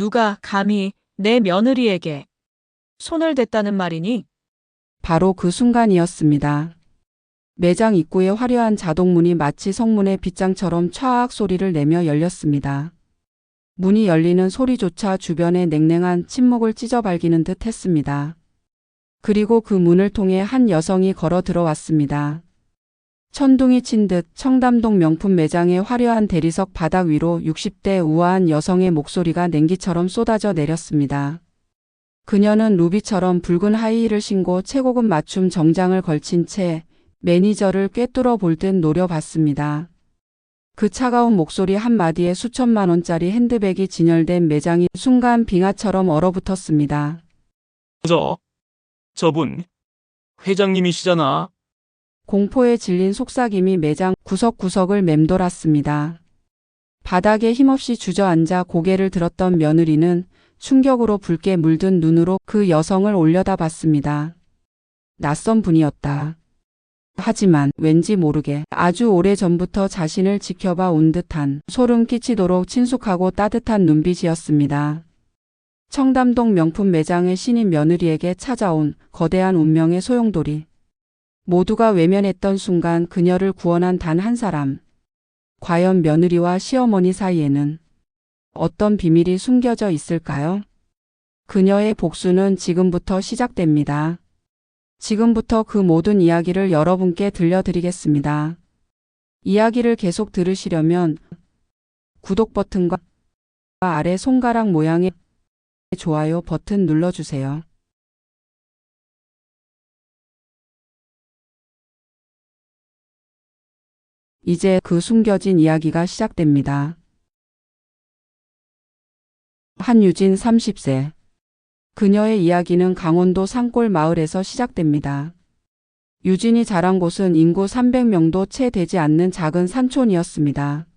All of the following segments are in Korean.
누가 감히 내 며느리에게 손을 댔다는 말이니? 바로 그 순간이었습니다. 매장 입구의 화려한 자동문이 마치 성문의 빗장처럼 촤악 소리를 내며 열렸습니다. 문이 열리는 소리조차 주변의 냉랭한 침묵을 찢어발기는 듯 했습니다. 그리고 그 문을 통해 한 여성이 걸어 들어왔습니다. 천둥이 친 듯 청담동 명품 매장의 화려한 대리석 바닥 위로 60대 우아한 여성의 목소리가 냉기처럼 쏟아져 내렸습니다. 그녀는 루비처럼 붉은 하이힐을 신고 최고급 맞춤 정장을 걸친 채 매니저를 꿰뚫어 볼 듯 노려봤습니다. 그 차가운 목소리 한마디에 수천만 원짜리 핸드백이 진열된 매장이 순간 빙하처럼 얼어붙었습니다. 저분, 회장님이시잖아. 공포에 질린 속삭임이 매장 구석구석을 맴돌았습니다. 바닥에 힘없이 주저앉아 고개를 들었던 며느리는 충격으로 붉게 물든 눈으로 그 여성을 올려다봤습니다. 낯선 분이었다. 하지만 왠지 모르게 아주 오래전부터 자신을 지켜봐 온 듯한 소름 끼치도록 친숙하고 따뜻한 눈빛이었습니다. 청담동 명품 매장의 신인 며느리에게 찾아온 거대한 운명의 소용돌이. 모두가 외면했던 순간 그녀를 구원한 단 한 사람. 과연 며느리와 시어머니 사이에는 어떤 비밀이 숨겨져 있을까요? 그녀의 복수는 지금부터 시작됩니다. 지금부터 그 모든 이야기를 여러분께 들려드리겠습니다. 이야기를 계속 들으시려면 구독 버튼과 아래 손가락 모양의 좋아요 버튼 눌러주세요. 이제 그 숨겨진 이야기가 시작됩니다. 한유진 30세. 그녀의 이야기는 강원도 산골 마을에서 시작됩니다. 유진이 자란 곳은 인구 300명도 채 되지 않는 작은 산촌이었습니다.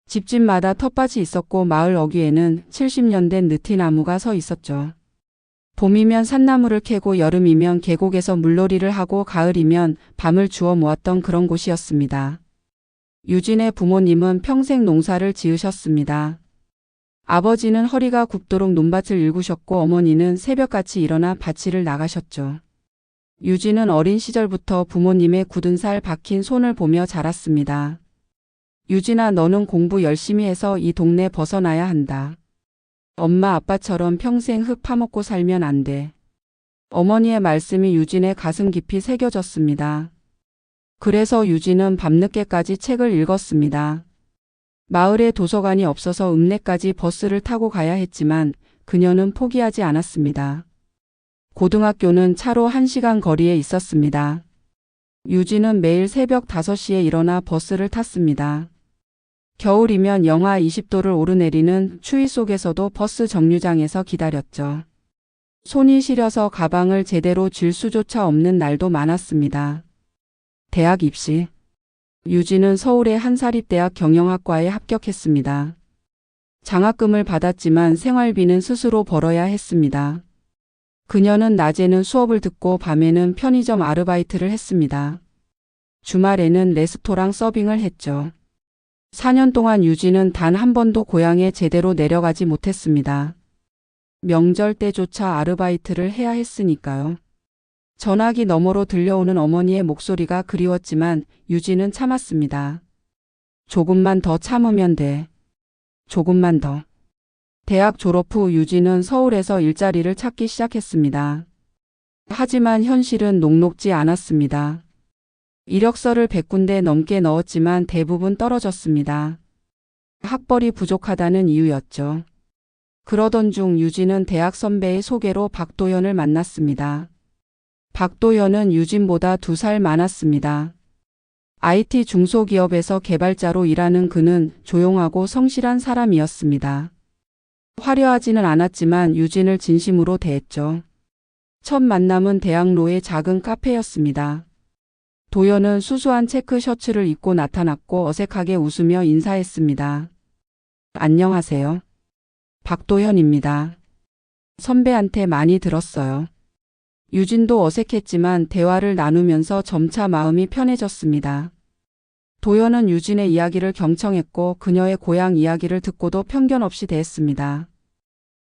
집집마다 텃밭이 있었고 마을 어귀에는 70년 된 느티나무가 서 있었죠. 봄이면 산나무를 캐고 여름이면 계곡에서 물놀이를 하고 가을이면 밤을 주워 모았던 그런 곳이었습니다. 유진의 부모님은 평생 농사를 지으셨습니다. 아버지는 허리가 굽도록 논밭을 일구셨고 어머니는 새벽같이 일어나 밭일을 나가셨죠. 유진은 어린 시절부터 부모님의 굳은 살 박힌 손을 보며 자랐습니다. 유진아, 너는 공부 열심히 해서 이 동네 벗어나야 한다. 엄마 아빠처럼 평생 흙 파먹고 살면 안 돼. 어머니의 말씀이 유진의 가슴 깊이 새겨졌습니다. 그래서 유진은 밤늦게까지 책을 읽었습니다. 마을에 도서관이 없어서 읍내까지 버스를 타고 가야 했지만 그녀는 포기하지 않았습니다. 고등학교는 차로 1시간 거리에 있었습니다. 유진은 매일 새벽 5시에 일어나 버스를 탔습니다. 겨울이면 영하 20도를 오르내리는 추위 속에서도 버스 정류장에서 기다렸죠. 손이 시려서 가방을 제대로 쥘 수조차 없는 날도 많았습니다. 대학 입시. 유진은 서울의 한사립대학 경영학과에 합격했습니다. 장학금을 받았지만 생활비는 스스로 벌어야 했습니다. 그녀는 낮에는 수업을 듣고 밤에는 편의점 아르바이트를 했습니다. 주말에는 레스토랑 서빙을 했죠. 4년 동안 유진은 단 한 번도 고향에 제대로 내려가지 못했습니다. 명절 때조차 아르바이트를 해야 했으니까요. 전화기 너머로 들려오는 어머니의 목소리가 그리웠지만 유진은 참았습니다. 조금만 더 참으면 돼. 조금만 더. 대학 졸업 후 유진은 서울에서 일자리를 찾기 시작했습니다. 하지만 현실은 녹록지 않았습니다. 이력서를 100군데 넘게 넣었지만 대부분 떨어졌습니다. 학벌이 부족하다는 이유였죠. 그러던 중 유진은 대학 선배의 소개로 박도연을 만났습니다. 박도연은 유진보다 2살 많았습니다. IT 중소기업에서 개발자로 일하는 그는 조용하고 성실한 사람이었습니다. 화려하지는 않았지만 유진을 진심으로 대했죠. 첫 만남은 대학로의 작은 카페였습니다. 도연은 수수한 체크 셔츠를 입고 나타났고 어색하게 웃으며 인사했습니다. 안녕하세요. 박도연입니다. 선배한테 많이 들었어요. 유진도 어색했지만 대화를 나누면서 점차 마음이 편해졌습니다. 도연은 유진의 이야기를 경청했고 그녀의 고향 이야기를 듣고도 편견 없이 대했습니다.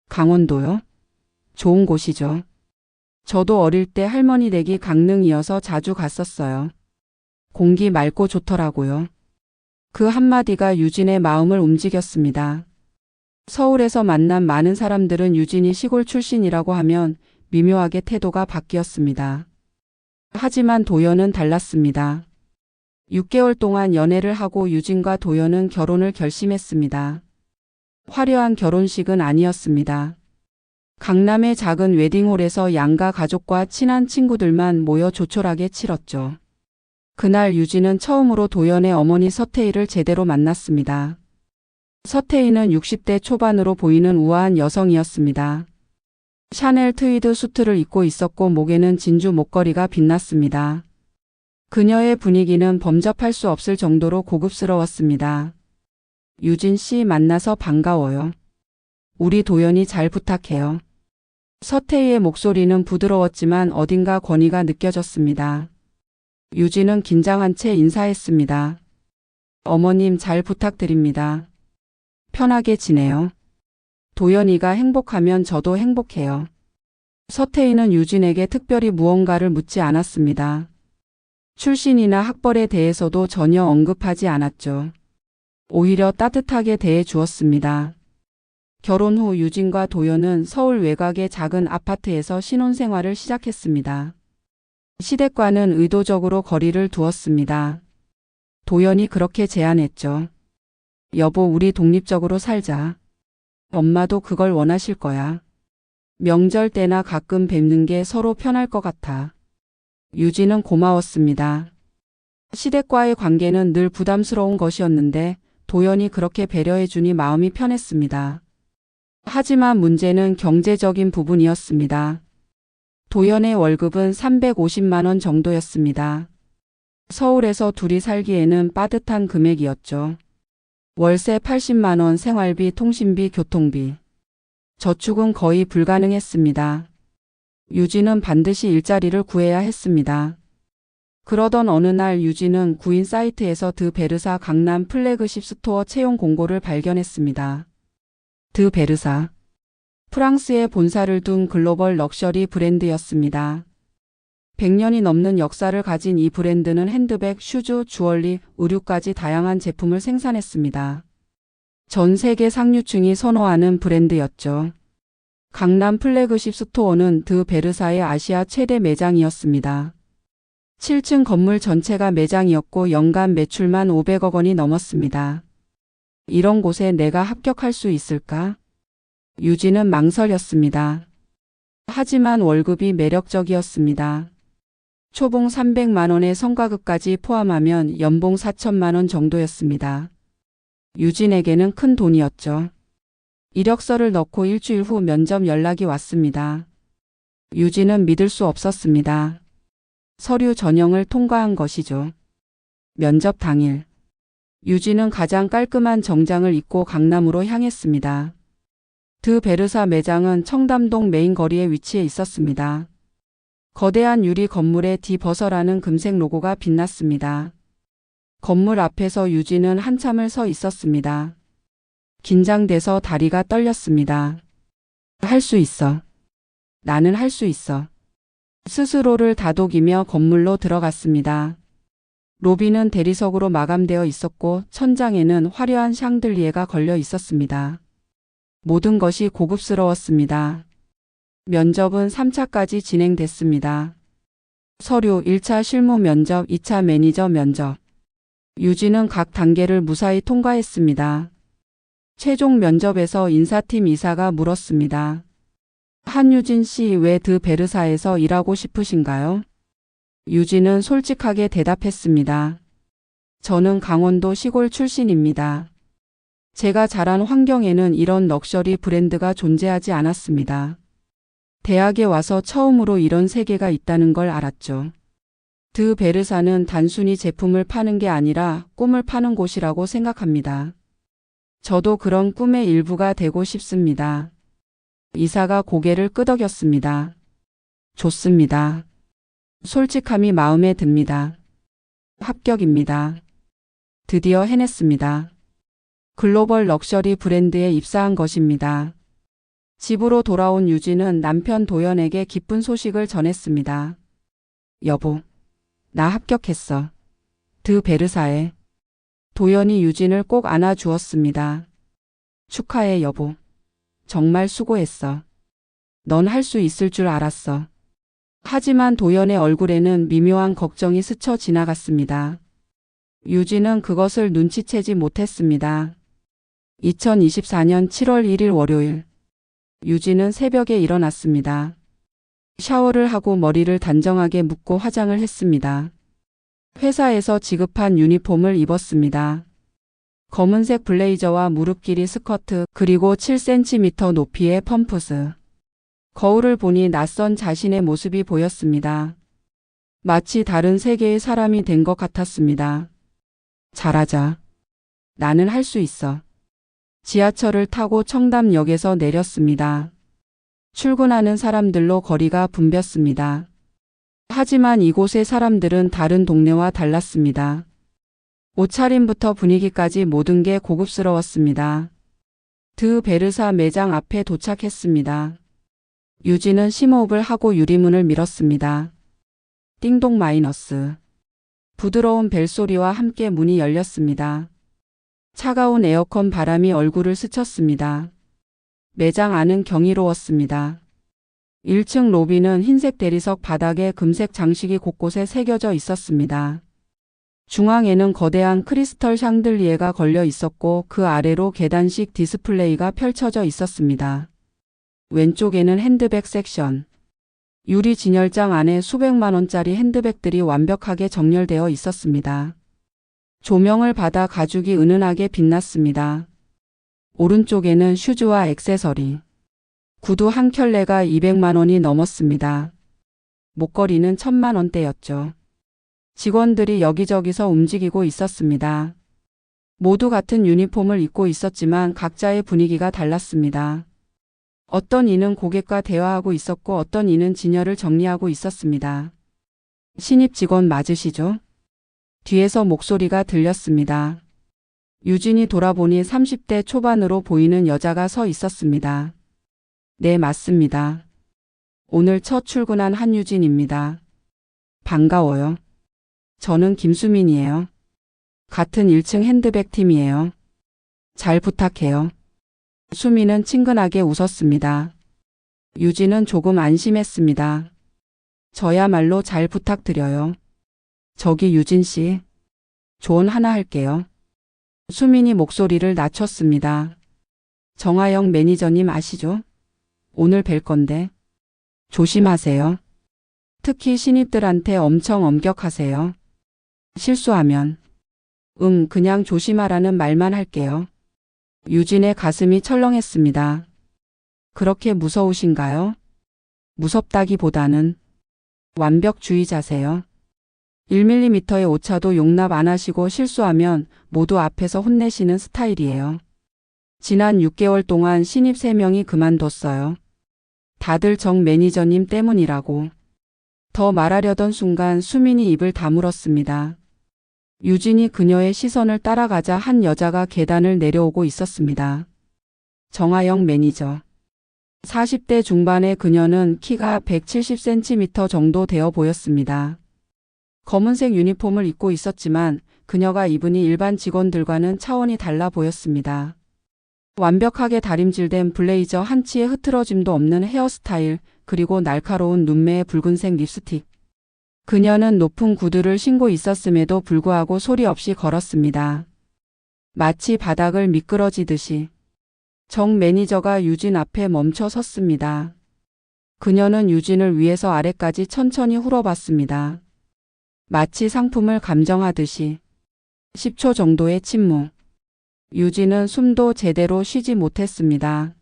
강원도요? 좋은 곳이죠. 저도 어릴 때 할머니 댁이 강릉이어서 자주 갔었어요. 공기 맑고 좋더라고요. 그 한마디가 유진의 마음을 움직였습니다. 서울에서 만난 많은 사람들은 유진이 시골 출신이라고 하면 미묘하게 태도가 바뀌었습니다. 하지만 도연은 달랐습니다. 6개월 동안 연애를 하고 유진과 도연은 결혼을 결심했습니다. 화려한 결혼식은 아니었습니다. 강남의 작은 웨딩홀에서 양가 가족과 친한 친구들만 모여 조촐하게 치렀죠. 그날 유진은 처음으로 도연의 어머니 서태희를 제대로 만났습니다. 서태희는 60대 초반으로 보이는 우아한 여성이었습니다. 샤넬 트위드 수트를 입고 있었고 목에는 진주 목걸이가 빛났습니다. 그녀의 분위기는 범접할 수 없을 정도로 고급스러웠습니다. 유진 씨 만나서 반가워요. 우리 도연이 잘 부탁해요. 서태희의 목소리는 부드러웠지만 어딘가 권위가 느껴졌습니다. 유진은 긴장한 채 인사했습니다. 어머님 잘 부탁드립니다. 편하게 지내요. 도연이가 행복하면 저도 행복해요. 서태희는 유진에게 특별히 무언가를 묻지 않았습니다. 출신이나 학벌에 대해서도 전혀 언급하지 않았죠. 오히려 따뜻하게 대해 주었습니다. 결혼 후 유진과 도연은 서울 외곽의 작은 아파트에서 신혼생활을 시작했습니다. 시댁과는 의도적으로 거리를 두었습니다. 도연이 그렇게 제안했죠. 여보, 우리 독립적으로 살자. 엄마도 그걸 원하실 거야. 명절 때나 가끔 뵙는 게 서로 편할 것 같아. 유진은 고마웠습니다. 시댁과의 관계는 늘 부담스러운 것이었는데 도연이 그렇게 배려해주니 마음이 편했습니다. 하지만 문제는 경제적인 부분이었습니다. 도연의 월급은 350만 원 정도였습니다. 서울에서 둘이 살기에는 빠듯한 금액이었죠. 월세 80만 원, 생활비, 통신비, 교통비. 저축은 거의 불가능했습니다. 유진은 반드시 일자리를 구해야 했습니다. 그러던 어느 날 유진은 구인 사이트에서 드 베르사 강남 플래그십 스토어 채용 공고를 발견했습니다. 드 베르사. 프랑스에 본사를 둔 글로벌 럭셔리 브랜드였습니다. 100년이 넘는 역사를 가진 이 브랜드는 핸드백, 슈즈, 주얼리, 의류까지 다양한 제품을 생산했습니다. 전 세계 상류층이 선호하는 브랜드였죠. 강남 플래그십 스토어는 드 베르사의 아시아 최대 매장이었습니다. 7층 건물 전체가 매장이었고 연간 매출만 500억 원이 넘었습니다. 이런 곳에 내가 합격할 수 있을까? 유진은 망설였습니다. 하지만 월급이 매력적이었습니다. 초봉 300만 원의 성과급까지 포함하면 연봉 4천만 원 정도였습니다. 유진에게는 큰 돈이었죠. 이력서를 넣고 일주일 후 면접 연락이 왔습니다. 유진은 믿을 수 없었습니다. 서류 전형을 통과한 것이죠. 면접 당일. 유진은 가장 깔끔한 정장을 입고 강남으로 향했습니다. 드 베르사 매장은 청담동 메인 거리에 위치해 있었습니다. 거대한 유리 건물에 디 버서라는 금색 로고가 빛났습니다. 건물 앞에서 유진은 한참을 서 있었습니다. 긴장돼서 다리가 떨렸습니다. 할 수 있어. 나는 할 수 있어. 스스로를 다독이며 건물로 들어갔습니다. 로비는 대리석으로 마감되어 있었고 천장에는 화려한 샹들리에가 걸려 있었습니다. 모든 것이 고급스러웠습니다. 면접은 3차까지 진행됐습니다. 서류 1차 실무 면접, 2차 매니저 면접. 유진은 각 단계를 무사히 통과했습니다. 최종 면접에서 인사팀 이사가 물었습니다. 한유진 씨, 왜 드 베르사에서 일하고 싶으신가요? 유진은 솔직하게 대답했습니다. 저는 강원도 시골 출신입니다. 제가 자란 환경에는 이런 럭셔리 브랜드가 존재하지 않았습니다. 대학에 와서 처음으로 이런 세계가 있다는 걸 알았죠. 드 베르사는 단순히 제품을 파는 게 아니라 꿈을 파는 곳이라고 생각합니다. 저도 그런 꿈의 일부가 되고 싶습니다. 이사가 고개를 끄덕였습니다. 좋습니다. 솔직함이 마음에 듭니다. 합격입니다. 드디어 해냈습니다. 글로벌 럭셔리 브랜드에 입사한 것입니다. 집으로 돌아온 유진은 남편 도연에게 기쁜 소식을 전했습니다. 여보, 나 합격했어. 드 베르사에. 도연이 유진을 꼭 안아주었습니다. 축하해, 여보. 정말 수고했어. 넌 할 수 있을 줄 알았어. 하지만 도연의 얼굴에는 미묘한 걱정이 스쳐 지나갔습니다. 유진은 그것을 눈치채지 못했습니다. 2024년 7월 1일 월요일. 유진은 새벽에 일어났습니다. 샤워를 하고 머리를 단정하게 묶고 화장을 했습니다. 회사에서 지급한 유니폼을 입었습니다. 검은색 블레이저와 무릎 길이 스커트, 그리고 7cm 높이의 펌프스. 거울을 보니 낯선 자신의 모습이 보였습니다. 마치 다른 세계의 사람이 된 것 같았습니다. 잘하자. 나는 할 수 있어. 지하철을 타고 청담역에서 내렸습니다. 출근하는 사람들로 거리가 붐볐습니다. 하지만 이곳의 사람들은 다른 동네와 달랐습니다. 옷차림부터 분위기까지 모든 게 고급스러웠습니다. 드 베르사 매장 앞에 도착했습니다. 유진은 심호흡을 하고 유리문을 밀었습니다. 띵동 마이너스. 부드러운 벨소리와 함께 문이 열렸습니다. 차가운 에어컨 바람이 얼굴을 스쳤습니다. 매장 안은 경이로웠습니다. 1층 로비는 흰색 대리석 바닥에 금색 장식이 곳곳에 새겨져 있었습니다. 중앙에는 거대한 크리스털 샹들리에가 걸려 있었고 그 아래로 계단식 디스플레이가 펼쳐져 있었습니다. 왼쪽에는 핸드백 섹션. 유리 진열장 안에 수백만 원짜리 핸드백들이 완벽하게 정렬되어 있었습니다. 조명을 받아 가죽이 은은하게 빛났습니다. 오른쪽에는 슈즈와 액세서리. 구두 한 켤레가 200만 원이 넘었습니다. 목걸이는 1000만 원대였죠. 직원들이 여기저기서 움직이고 있었습니다. 모두 같은 유니폼을 입고 있었지만 각자의 분위기가 달랐습니다. 어떤 이는 고객과 대화하고 있었고 어떤 이는 진열을 정리하고 있었습니다. 신입 직원 맞으시죠? 뒤에서 목소리가 들렸습니다. 유진이 돌아보니 30대 초반으로 보이는 여자가 서 있었습니다. 네, 맞습니다. 오늘 첫 출근한 한유진입니다. 반가워요. 저는 김수민이에요. 같은 1층 핸드백 팀이에요. 잘 부탁해요. 수민은 친근하게 웃었습니다. 유진은 조금 안심했습니다. 저야말로 잘 부탁드려요. 저기 유진 씨. 조언 하나 할게요. 수민이 목소리를 낮췄습니다. 정하영 매니저님 아시죠? 오늘 뵐 건데. 조심하세요. 특히 신입들한테 엄청 엄격하세요. 실수하면. 그냥 조심하라는 말만 할게요. 유진의 가슴이 철렁했습니다. 그렇게 무서우신가요? 무섭다기보다는 완벽주의자세요. 1mm의 오차도 용납 안 하시고 실수하면 모두 앞에서 혼내시는 스타일이에요. 지난 6개월 동안 신입 3명이 그만뒀어요. 다들 정 매니저님 때문이라고. 더 말하려던 순간 수민이 입을 다물었습니다. 유진이 그녀의 시선을 따라가자 한 여자가 계단을 내려오고 있었습니다. 정하영 매니저. 40대 중반의 그녀는 키가 170cm 정도 되어 보였습니다. 검은색 유니폼을 입고 있었지만 그녀가 입으니 일반 직원들과는 차원이 달라 보였습니다. 완벽하게 다림질된 블레이저 한치의 흐트러짐도 없는 헤어스타일, 그리고 날카로운 눈매의 붉은색 립스틱. 그녀는 높은 구두를 신고 있었음에도 불구하고 소리 없이 걸었습니다. 마치 바닥을 미끄러지듯이. 정 매니저가 유진 앞에 멈춰 섰습니다. 그녀는 유진을 위에서 아래까지 천천히 훑어봤습니다. 마치 상품을 감정하듯이. 10초 정도의 침묵. 유진은 숨도 제대로 쉬지 못했습니다.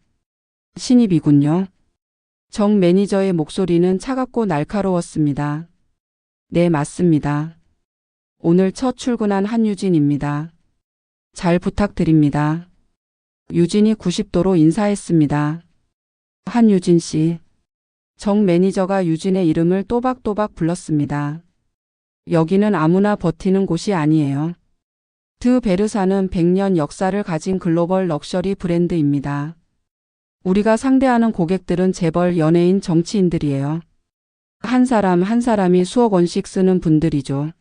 신입이군요. 정 매니저의 목소리는 차갑고 날카로웠습니다. 네, 맞습니다. 오늘 첫 출근한 한유진입니다. 잘 부탁드립니다. 유진이 90도로 인사했습니다. 한유진 씨. 정 매니저가 유진의 이름을 또박또박 불렀습니다. 여기는 아무나 버티는 곳이 아니에요. 드 베르사는 100년 역사를 가진 글로벌 럭셔리 브랜드입니다. 우리가 상대하는 고객들은 재벌, 연예인, 정치인들이에요. 한 사람 한 사람이 수억 원씩 쓰는 분들이죠.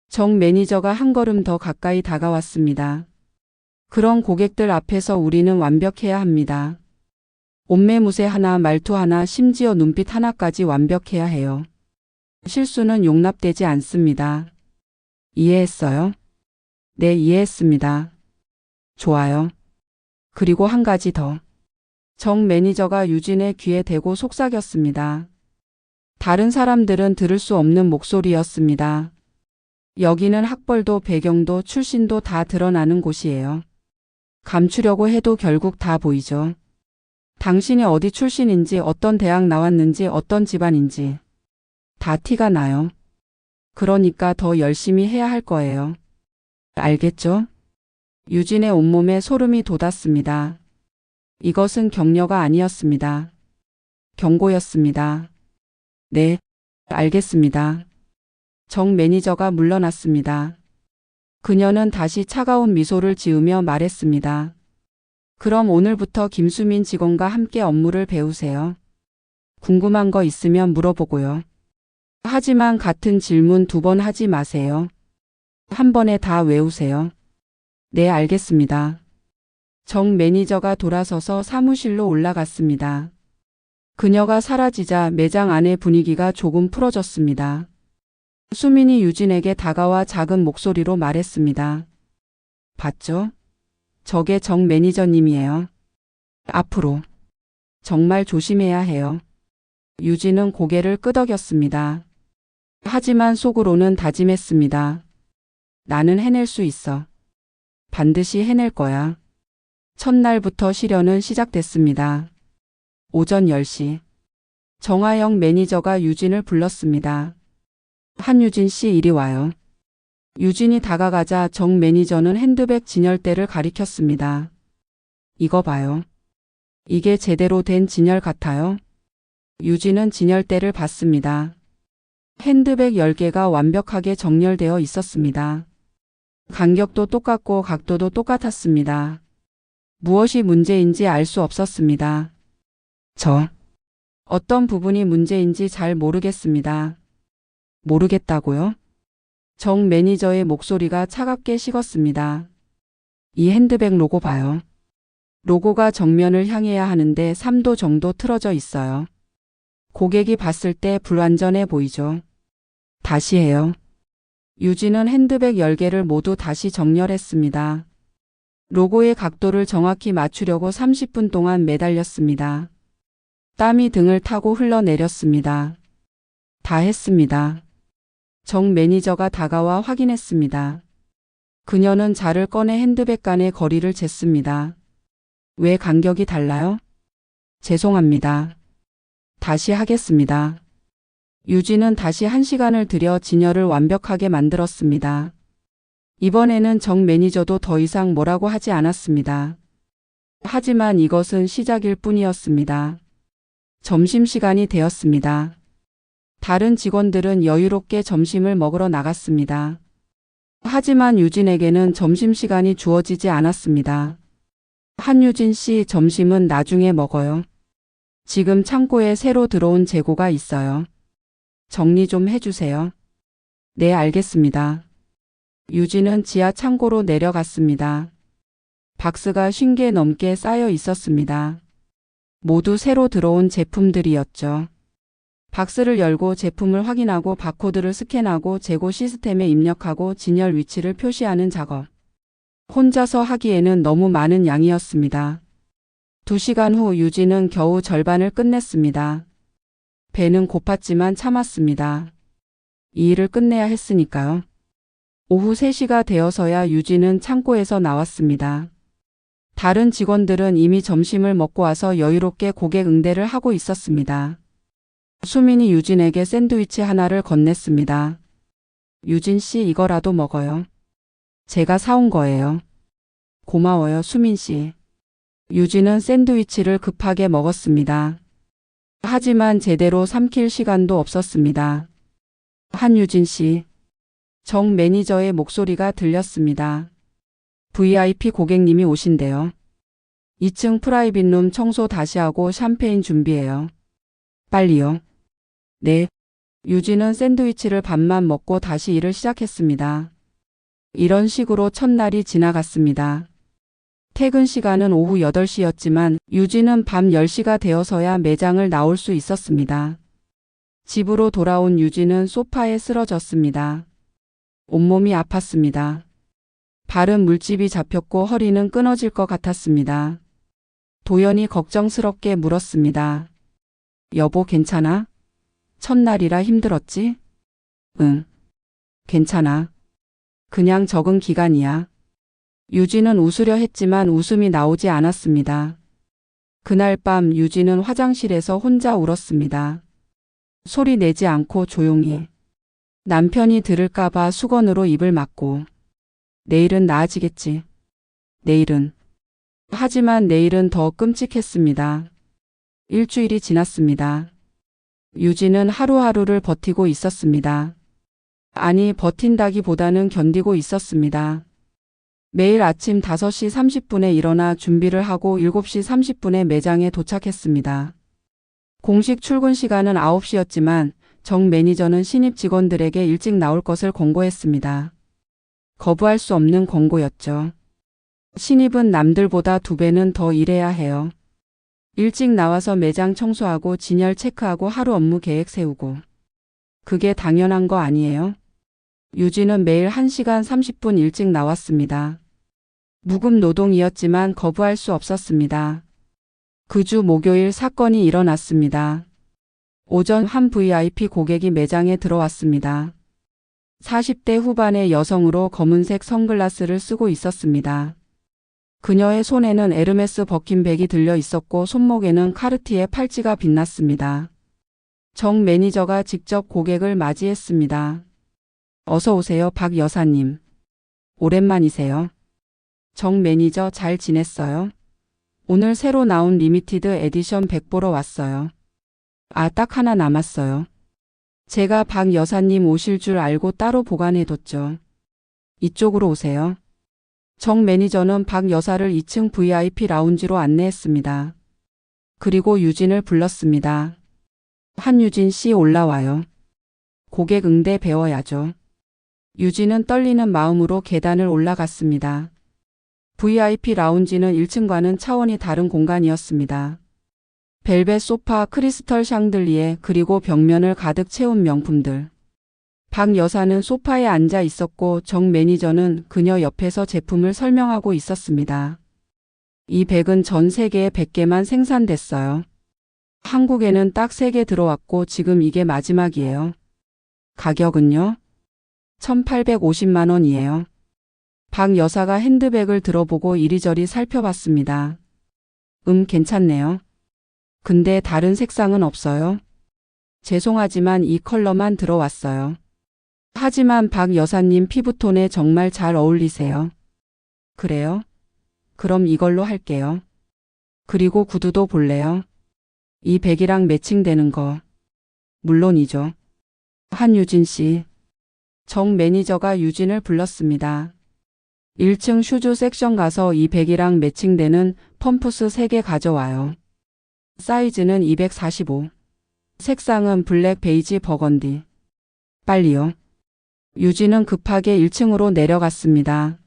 정 매니저가 한 걸음 더 가까이 다가왔습니다. 그런 고객들 앞에서 우리는 완벽해야 합니다. 옷매무새 하나, 말투 하나, 심지어 눈빛 하나까지 완벽해야 해요. 실수는 용납되지 않습니다. 이해했어요? 네, 이해했습니다. 좋아요. 그리고 한 가지 더. 정 매니저가 유진의 귀에 대고 속삭였습니다. 다른 사람들은 들을 수 없는 목소리였습니다. 여기는 학벌도 배경도 출신도 다 드러나는 곳이에요. 감추려고 해도 결국 다 보이죠. 당신이 어디 출신인지, 어떤 대학 나왔는지, 어떤 집안인지 다 티가 나요. 그러니까 더 열심히 해야 할 거예요. 알겠죠? 유진의 온몸에 소름이 돋았습니다. 이것은 격려가 아니었습니다. 경고였습니다. 네, 알겠습니다. 정 매니저가 물러났습니다. 그녀는 다시 차가운 미소를 지으며 말했습니다. 그럼 오늘부터 김수민 직원과 함께 업무를 배우세요. 궁금한 거 있으면 물어보고요. 하지만 같은 질문 2번 하지 마세요. 한 번에 다 외우세요. 네, 알겠습니다. 정 매니저가 돌아서서 사무실로 올라갔습니다. 그녀가 사라지자 매장 안의 분위기가 조금 풀어졌습니다. 수민이 유진에게 다가와 작은 목소리로 말했습니다. 봤죠? 저게 정 매니저님이에요. 앞으로 정말 조심해야 해요. 유진은 고개를 끄덕였습니다. 하지만 속으로는 다짐했습니다. 나는 해낼 수 있어. 반드시 해낼 거야. 첫날부터 시련은 시작됐습니다. 오전 10시. 정하영 매니저가 유진을 불렀습니다. 한유진 씨, 이리 와요. 유진이 다가가자 정 매니저는 핸드백 진열대를 가리켰습니다. 이거 봐요. 이게 제대로 된 진열 같아요. 유진은 진열대를 봤습니다. 핸드백 10개가 완벽하게 정렬되어 있었습니다. 간격도 똑같고 각도도 똑같았습니다. 무엇이 문제인지 알 수 없었습니다. 어떤 부분이 문제인지 잘 모르겠습니다. 모르겠다고요? 정 매니저의 목소리가 차갑게 식었습니다. 이 핸드백 로고 봐요. 로고가 정면을 향해야 하는데 3도 정도 틀어져 있어요. 고객이 봤을 때 불완전해 보이죠. 다시 해요. 유진은 핸드백 10개를 모두 다시 정렬했습니다. 로고의 각도를 정확히 맞추려고 30분 동안 매달렸습니다. 땀이 등을 타고 흘러내렸습니다. 다 했습니다. 정 매니저가 다가와 확인했습니다. 그녀는 자를 꺼내 핸드백 간의 거리를 쟀습니다. 왜 간격이 달라요? 죄송합니다. 다시 하겠습니다. 유진은 다시 1시간을 들여 진열을 완벽하게 만들었습니다. 이번에는 정 매니저도 더 이상 뭐라고 하지 않았습니다. 하지만 이것은 시작일 뿐이었습니다. 점심시간이 되었습니다. 다른 직원들은 여유롭게 점심을 먹으러 나갔습니다. 하지만 유진에게는 점심시간이 주어지지 않았습니다. 한유진 씨, 점심은 나중에 먹어요. 지금 창고에 새로 들어온 재고가 있어요. 정리 좀 해주세요. 네, 알겠습니다. 유진은 지하 창고로 내려갔습니다. 박스가 50개 넘게 쌓여 있었습니다. 모두 새로 들어온 제품들이었죠. 박스를 열고 제품을 확인하고 바코드를 스캔하고 재고 시스템에 입력하고 진열 위치를 표시하는 작업. 혼자서 하기에는 너무 많은 양이었습니다. 2시간 후 유진은 겨우 절반을 끝냈습니다. 배는 고팠지만 참았습니다. 이 일을 끝내야 했으니까요. 오후 3시가 되어서야 유진은 창고에서 나왔습니다. 다른 직원들은 이미 점심을 먹고 와서 여유롭게 고객 응대를 하고 있었습니다. 수민이 유진에게 샌드위치 하나를 건넸습니다. 유진 씨, 이거라도 먹어요. 제가 사온 거예요. 고마워요, 수민 씨. 유진은 샌드위치를 급하게 먹었습니다. 하지만 제대로 삼킬 시간도 없었습니다. 한유진 씨. 정 매니저의 목소리가 들렸습니다. VIP 고객님이 오신대요. 2층 프라이빗룸 청소 다시 하고 샴페인 준비해요. 빨리요. 네. 유진은 샌드위치를 반만 먹고 다시 일을 시작했습니다. 이런 식으로 첫날이 지나갔습니다. 퇴근 시간은 오후 8시였지만 유진은 밤 10시가 되어서야 매장을 나올 수 있었습니다. 집으로 돌아온 유진은 소파에 쓰러졌습니다. 온몸이 아팠습니다. 발은 물집이 잡혔고 허리는 끊어질 것 같았습니다. 도연이 걱정스럽게 물었습니다. 여보, 괜찮아? 첫날이라 힘들었지? 응. 괜찮아. 그냥 적응 기간이야. 유진은 웃으려 했지만 웃음이 나오지 않았습니다. 그날 밤 유진은 화장실에서 혼자 울었습니다. 소리 내지 않고 조용히. 남편이 들을까봐 수건으로 입을 막고. 내일은 나아지겠지. 내일은. 하지만 내일은 더 끔찍했습니다. 일주일이 지났습니다. 유진은 하루하루를 버티고 있었습니다. 아니, 버틴다기보다는 견디고 있었습니다. 매일 아침 5시 30분에 일어나 준비를 하고 7시 30분에 매장에 도착했습니다. 공식 출근 시간은 9시였지만 정 매니저는 신입 직원들에게 일찍 나올 것을 권고했습니다. 거부할 수 없는 권고였죠. 신입은 남들보다 2배는 더 일해야 해요. 일찍 나와서 매장 청소하고 진열 체크하고 하루 업무 계획 세우고. 그게 당연한 거 아니에요? 유진은 매일 1시간 30분 일찍 나왔습니다. 무급 노동이었지만 거부할 수 없었습니다. 그 주 목요일 사건이 일어났습니다. 오전 한 VIP 고객이 매장에 들어왔습니다. 40대 후반의 여성으로 검은색 선글라스를 쓰고 있었습니다. 그녀의 손에는 에르메스 버킨백이 들려 있었고 손목에는 카르티에 팔찌가 빛났습니다. 정 매니저가 직접 고객을 맞이했습니다. 어서 오세요, 박 여사님. 오랜만이세요. 정 매니저 잘 지냈어요? 오늘 새로 나온 리미티드 에디션 백 보러 왔어요. 아, 딱 하나 남았어요. 제가 박 여사님 오실 줄 알고 따로 보관해뒀죠. 이쪽으로 오세요. 정 매니저는 박 여사를 2층 VIP 라운지로 안내했습니다. 그리고 유진을 불렀습니다. 한유진 씨 올라와요. 고객 응대 배워야죠. 유진은 떨리는 마음으로 계단을 올라갔습니다. VIP 라운지는 1층과는 차원이 다른 공간이었습니다. 벨벳 소파, 크리스털 샹들리에 그리고 벽면을 가득 채운 명품들. 박 여사는 소파에 앉아 있었고 정 매니저는 그녀 옆에서 제품을 설명하고 있었습니다. 이 백은 전 세계에 100개만 생산됐어요. 한국에는 딱 3개 들어왔고 지금 이게 마지막이에요. 가격은요? 1,850만 원이에요. 박 여사가 핸드백을 들어보고 이리저리 살펴봤습니다. 괜찮네요. 근데 다른 색상은 없어요? 죄송하지만 이 컬러만 들어왔어요. 하지만 박 여사님 피부톤에 정말 잘 어울리세요. 그래요? 그럼 이걸로 할게요. 그리고 구두도 볼래요? 이 백이랑 매칭되는 거. 물론이죠. 한유진 씨. 정 매니저가 유진을 불렀습니다. 1층 슈즈 섹션 가서 이 백이랑 매칭되는 펌프스 3개 가져와요. 사이즈는 245. 색상은 블랙, 베이지, 버건디. 빨리요. 유진은 급하게 1층으로 내려갔습니다.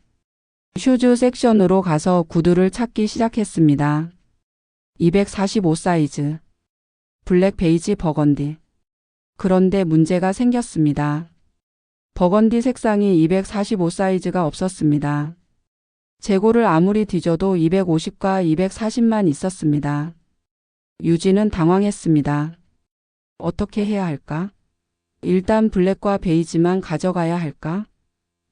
슈즈 섹션으로 가서 구두를 찾기 시작했습니다. 245 사이즈. 블랙, 베이지, 버건디. 그런데 문제가 생겼습니다. 버건디 색상이 245 사이즈가 없었습니다. 재고를 아무리 뒤져도 250과 240만 있었습니다. 유진은 당황했습니다. 어떻게 해야 할까? 일단 블랙과 베이지만 가져가야 할까?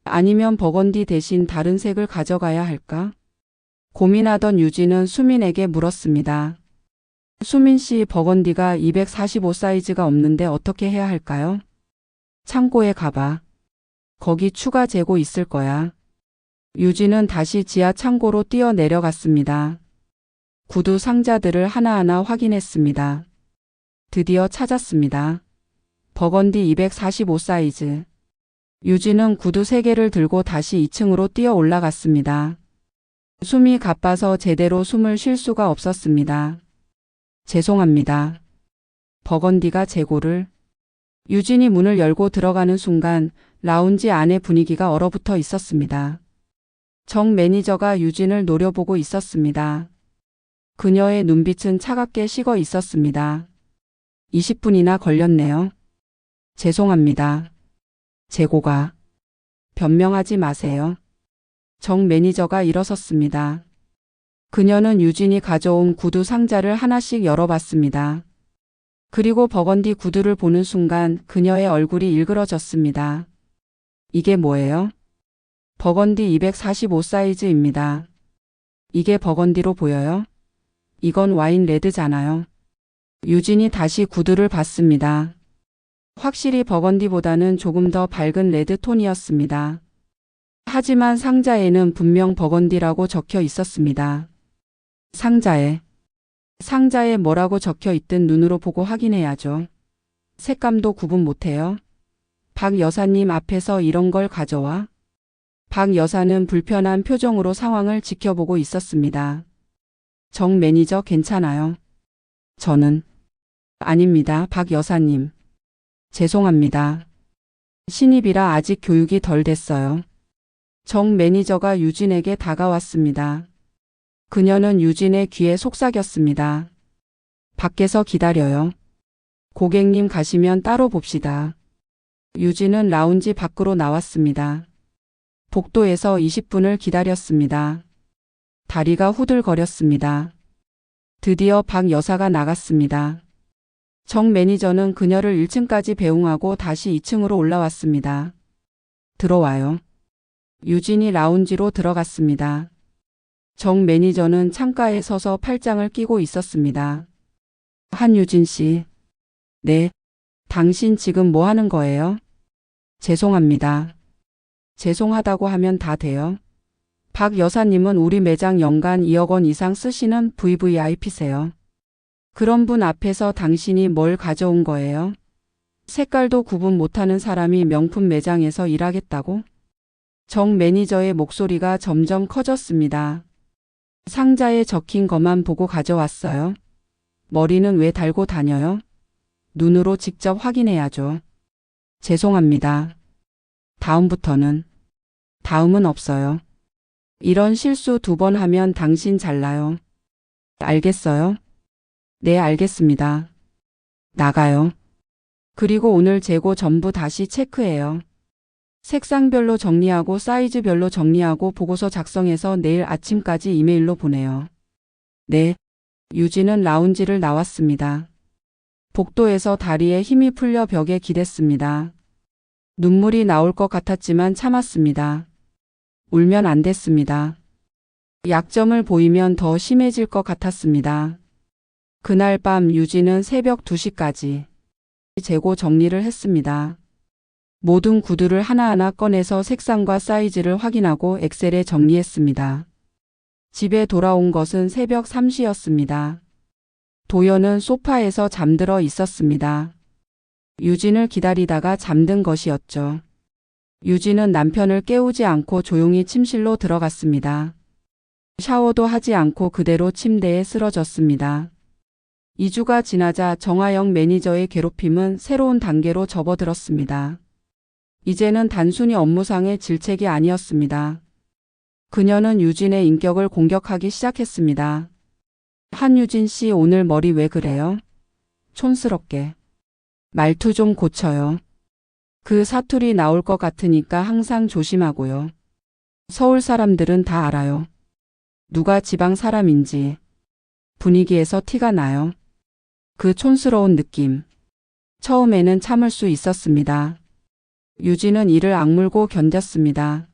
아니면 버건디 대신 다른 색을 가져가야 할까? 고민하던 유진은 수민에게 물었습니다. 수민 씨, 버건디가 245 사이즈가 없는데 어떻게 해야 할까요? 창고에 가봐. 거기 추가 재고 있을 거야. 유진은 다시 지하 창고로 뛰어 내려갔습니다. 구두 상자들을 하나하나 확인했습니다. 드디어 찾았습니다. 버건디 245 사이즈. 유진은 구두 3개를 들고 다시 2층으로 뛰어 올라갔습니다. 숨이 가빠서 제대로 숨을 쉴 수가 없었습니다. 죄송합니다. 버건디가 재고를. 유진이 문을 열고 들어가는 순간 라운지 안의 분위기가 얼어붙어 있었습니다. 정 매니저가 유진을 노려보고 있었습니다. 그녀의 눈빛은 차갑게 식어 있었습니다. 20분이나 걸렸네요. 죄송합니다. 재고가. 변명하지 마세요. 정 매니저가 일어섰습니다. 그녀는 유진이 가져온 구두 상자를 하나씩 열어봤습니다. 그리고 버건디 구두를 보는 순간 그녀의 얼굴이 일그러졌습니다. 이게 뭐예요? 버건디 245 사이즈입니다. 이게 버건디로 보여요? 이건 와인 레드잖아요. 유진이 다시 구두를 봤습니다. 확실히 버건디보다는 조금 더 밝은 레드 톤이었습니다. 하지만 상자에는 분명 버건디라고 적혀 있었습니다. 상자에 뭐라고 적혀 있든 눈으로 보고 확인해야죠. 색감도 구분 못해요. 박 여사님 앞에서 이런 걸 가져와? 박 여사는 불편한 표정으로 상황을 지켜보고 있었습니다. 정 매니저 괜찮아요. 저는 아닙니다, 박 여사님. 죄송합니다. 신입이라 아직 교육이 덜 됐어요. 정 매니저가 유진에게 다가왔습니다. 그녀는 유진의 귀에 속삭였습니다. 밖에서 기다려요. 고객님 가시면 따로 봅시다. 유진은 라운지 밖으로 나왔습니다. 복도에서 20분을 기다렸습니다. 다리가 후들거렸습니다. 드디어 박 여사가 나갔습니다. 정 매니저는 그녀를 1층까지 배웅하고 다시 2층으로 올라왔습니다. 들어와요. 유진이 라운지로 들어갔습니다. 정 매니저는 창가에 서서 팔짱을 끼고 있었습니다. 한유진 씨. 네. 당신 지금 뭐 하는 거예요? 죄송합니다. 죄송하다고 하면 다 돼요. 박 여사님은 우리 매장 연간 2억 원 이상 쓰시는 VVIP세요. 그런 분 앞에서 당신이 뭘 가져온 거예요? 색깔도 구분 못하는 사람이 명품 매장에서 일하겠다고? 정 매니저의 목소리가 점점 커졌습니다. 상자에 적힌 것만 보고 가져왔어요. 머리는 왜 달고 다녀요? 눈으로 직접 확인해야죠. 죄송합니다. 다음은 없어요. 이런 실수 2번 하면 당신 잘나요. 알겠어요? 네, 알겠습니다. 나가요. 그리고 오늘 재고 전부 다시 체크해요. 색상별로 정리하고 사이즈별로 정리하고 보고서 작성해서 내일 아침까지 이메일로 보내요. 네. 유진은 라운지를 나왔습니다. 복도에서 다리에 힘이 풀려 벽에 기댔습니다. 눈물이 나올 것 같았지만 참았습니다. 울면 안 됐습니다. 약점을 보이면 더 심해질 것 같았습니다. 그날 밤 유진은 새벽 2시까지 재고 정리를 했습니다. 모든 구두를 하나하나 꺼내서 색상과 사이즈를 확인하고 엑셀에 정리했습니다. 집에 돌아온 것은 새벽 3시였습니다. 도연은 소파에서 잠들어 있었습니다. 유진을 기다리다가 잠든 것이었죠. 유진은 남편을 깨우지 않고 조용히 침실로 들어갔습니다. 샤워도 하지 않고 그대로 침대에 쓰러졌습니다. 2주가 지나자 정하영 매니저의 괴롭힘은 새로운 단계로 접어들었습니다. 이제는 단순히 업무상의 질책이 아니었습니다. 그녀는 유진의 인격을 공격하기 시작했습니다. 한유진 씨, 오늘 머리 왜 그래요? 촌스럽게. 말투 좀 고쳐요. 그 사투리 나올 것 같으니까 항상 조심하고요. 서울 사람들은 다 알아요. 누가 지방 사람인지. 분위기에서 티가 나요. 그 촌스러운 느낌. 처음에는 참을 수 있었습니다. 유진은 이를 악물고 견뎠습니다.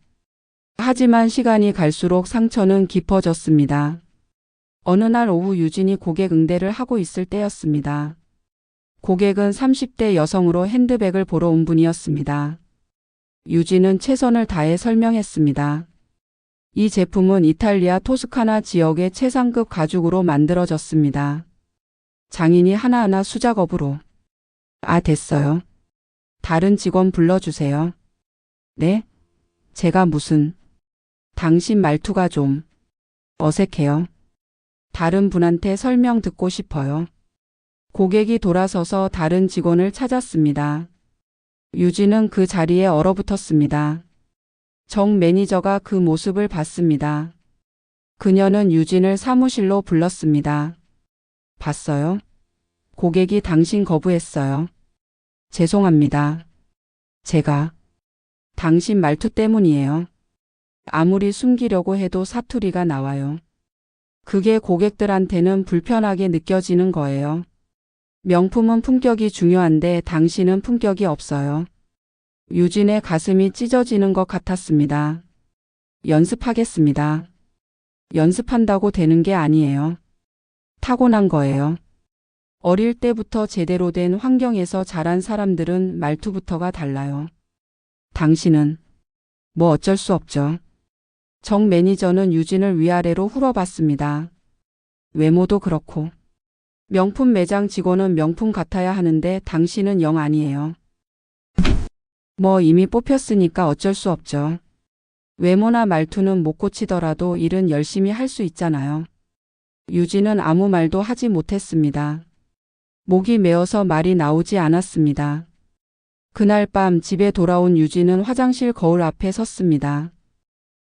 하지만 시간이 갈수록 상처는 깊어졌습니다. 어느 날 오후 유진이 고객 응대를 하고 있을 때였습니다. 고객은 30대 여성으로 핸드백을 보러 온 분이었습니다. 유진은 최선을 다해 설명했습니다. 이 제품은 이탈리아 토스카나 지역의 최상급 가죽으로 만들어졌습니다. 장인이 하나하나 수작업으로. 아, 됐어요. 다른 직원 불러주세요. 네? 제가 무슨. 당신 말투가 좀. 어색해요. 다른 분한테 설명 듣고 싶어요. 고객이 돌아서서 다른 직원을 찾았습니다. 유진은 그 자리에 얼어붙었습니다. 정 매니저가 그 모습을 봤습니다. 그녀는 유진을 사무실로 불렀습니다. 봤어요? 고객이 당신 거부했어요. 죄송합니다. 제가 당신 말투 때문이에요. 아무리 숨기려고 해도 사투리가 나와요. 그게 고객들한테는 불편하게 느껴지는 거예요. 명품은 품격이 중요한데 당신은 품격이 없어요. 유진의 가슴이 찢어지는 것 같았습니다. 연습하겠습니다. 연습한다고 되는 게 아니에요. 타고난 거예요. 어릴 때부터 제대로 된 환경에서 자란 사람들은 말투부터가 달라요. 당신은 뭐 어쩔 수 없죠. 정 매니저는 유진을 위아래로 훑어봤습니다. 외모도 그렇고 명품 매장 직원은 명품 같아야 하는데 당신은 영 아니에요. 뭐 이미 뽑혔으니까 어쩔 수 없죠. 외모나 말투는 못 고치더라도 일은 열심히 할 수 있잖아요. 유진은 아무 말도 하지 못했습니다. 목이 메어서 말이 나오지 않았습니다. 그날 밤 집에 돌아온 유진은 화장실 거울 앞에 섰습니다.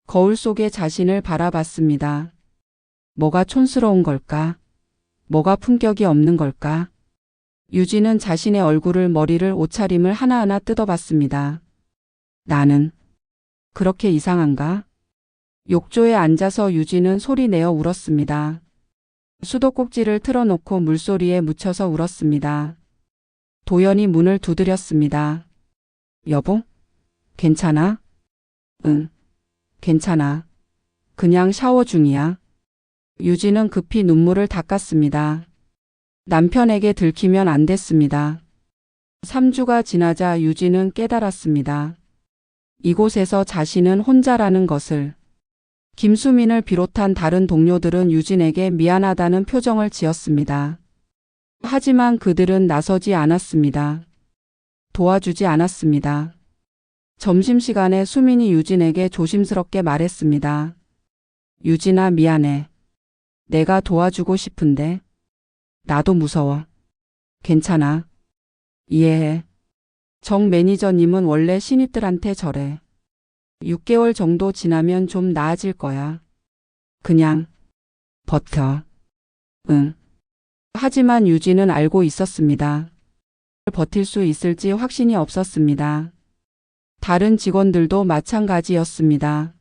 거울 속에 자신을 바라봤습니다. 뭐가 촌스러운 걸까? 뭐가 품격이 없는 걸까? 유진은 자신의 얼굴을 머리를 옷차림을 하나하나 뜯어봤습니다. 나는 그렇게 이상한가? 욕조에 앉아서 유진은 소리내어 울었습니다. 수도꼭지를 틀어놓고 물소리에 묻혀서 울었습니다. 도연이 문을 두드렸습니다. 여보? 괜찮아? 응, 괜찮아. 그냥 샤워 중이야. 유진은 급히 눈물을 닦았습니다. 남편에게 들키면 안 됐습니다. 3주가 지나자 유진은 깨달았습니다. 이곳에서 자신은 혼자라는 것을. 김수민을 비롯한 다른 동료들은 유진에게 미안하다는 표정을 지었습니다. 하지만 그들은 나서지 않았습니다. 도와주지 않았습니다. 점심시간에 수민이 유진에게 조심스럽게 말했습니다. 유진아, 미안해. 내가 도와주고 싶은데. 나도 무서워. 괜찮아. 이해해. 정 매니저님은 원래 신입들한테 저래. 6개월 정도 지나면 좀 나아질 거야. 그냥 버텨. 응. 하지만 유진은 알고 있었습니다. 버틸 수 있을지 확신이 없었습니다. 다른 직원들도 마찬가지였습니다.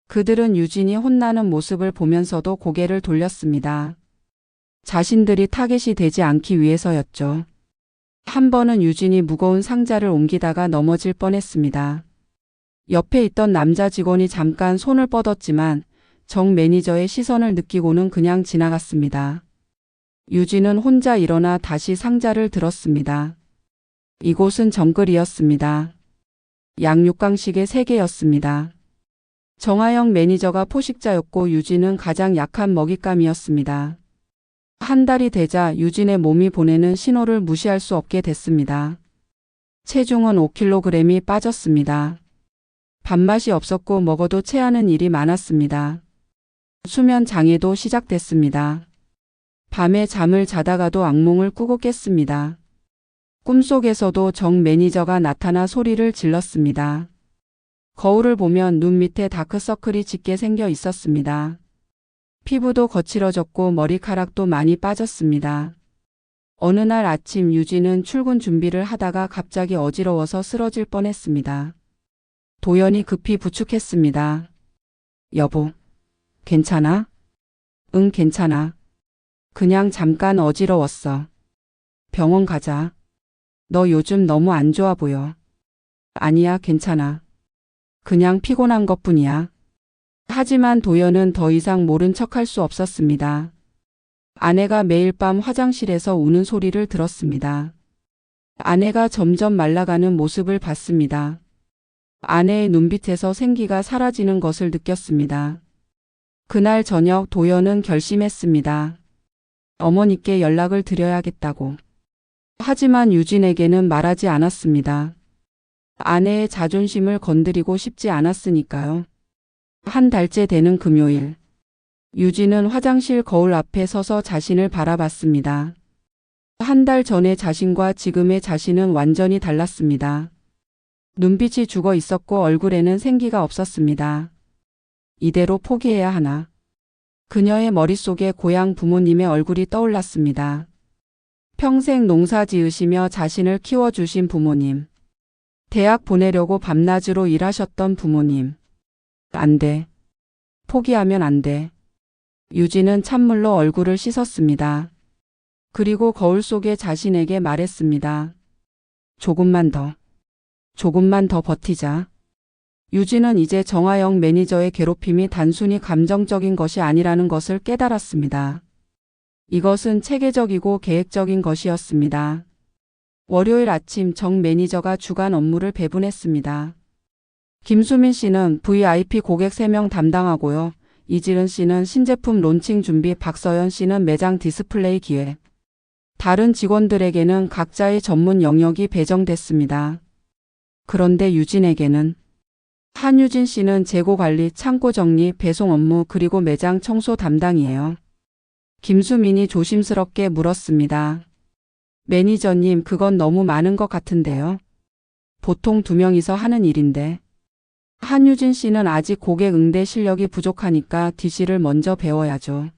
그들은 유진이 혼나는 모습을 보면서도 고개를 돌렸습니다. 자신들이 타겟이 되지 않기 위해서였죠. 한 번은 유진이 무거운 상자를 옮기다가 넘어질 뻔했습니다. 옆에 있던 남자 직원이 잠깐 손을 뻗었지만 정 매니저의 시선을 느끼고는 그냥 지나갔습니다. 유진은 혼자 일어나 다시 상자를 들었습니다. 이곳은 정글이었습니다. 양육강식의 세계였습니다. 정하영 매니저가 포식자였고 유진은 가장 약한 먹잇감이었습니다. 한 달이 되자 유진의 몸이 보내는 신호를 무시할 수 없게 됐습니다. 체중은 5kg이 빠졌습니다. 밥맛이 없었고 먹어도 체하는 일이 많았습니다. 수면 장애도 시작됐습니다. 밤에 잠을 자다가도 악몽을 꾸고 깼습니다. 꿈속에서도 정 매니저가 나타나 소리를 질렀습니다. 거울을 보면 눈 밑에 다크서클이 짙게 생겨 있었습니다. 피부도 거칠어졌고 머리카락도 많이 빠졌습니다. 어느 날 아침 유진은 출근 준비를 하다가 갑자기 어지러워서 쓰러질 뻔했습니다. 도연이 급히 부축했습니다. 여보, 괜찮아? 응, 괜찮아. 그냥 잠깐 어지러웠어. 병원 가자. 너 요즘 너무 안 좋아 보여. 아니야, 괜찮아. 그냥 피곤한 것뿐이야. 하지만 도연은 더 이상 모른 척할 수 없었습니다. 아내가 매일 밤 화장실에서 우는 소리를 들었습니다. 아내가 점점 말라가는 모습을 봤습니다. 아내의 눈빛에서 생기가 사라지는 것을 느꼈습니다. 그날 저녁 도연은 결심했습니다. 어머니께 연락을 드려야겠다고. 하지만 유진에게는 말하지 않았습니다. 아내의 자존심을 건드리고 싶지 않았으니까요. 한 달째 되는 금요일. 유진은 화장실 거울 앞에 서서 자신을 바라봤습니다. 한 달 전의 자신과 지금의 자신은 완전히 달랐습니다. 눈빛이 죽어 있었고 얼굴에는 생기가 없었습니다. 이대로 포기해야 하나. 그녀의 머릿속에 고향 부모님의 얼굴이 떠올랐습니다. 평생 농사 지으시며 자신을 키워주신 부모님. 대학 보내려고 밤낮으로 일하셨던 부모님. 안 돼. 포기하면 안 돼. 유진은 찬물로 얼굴을 씻었습니다. 그리고 거울 속에 자신에게 말했습니다. 조금만 더 버티자. 유진은 이제 정하영 매니저의 괴롭힘이 단순히 감정적인 것이 아니라는 것을 깨달았습니다. 이것은 체계적이고 계획적인 것이었습니다. 월요일 아침 정 매니저가 주간 업무를 배분했습니다. 김수민 씨는 VIP 고객 3명 담당하고요. 이지은 씨는 신제품 론칭 준비, 박서연 씨는 매장 디스플레이 기획. 다른 직원들에게는 각자의 전문 영역이 배정됐습니다. 그런데 유진에게는 한유진 씨는 재고 관리, 창고 정리, 배송 업무 그리고 매장 청소 담당이에요. 김수민이 조심스럽게 물었습니다. 매니저님, 그건 너무 많은 것 같은데요. 보통 2명이서 하는 일인데. 한유진 씨는 아직 고객 응대 실력이 부족하니까 DC를 먼저 배워야죠.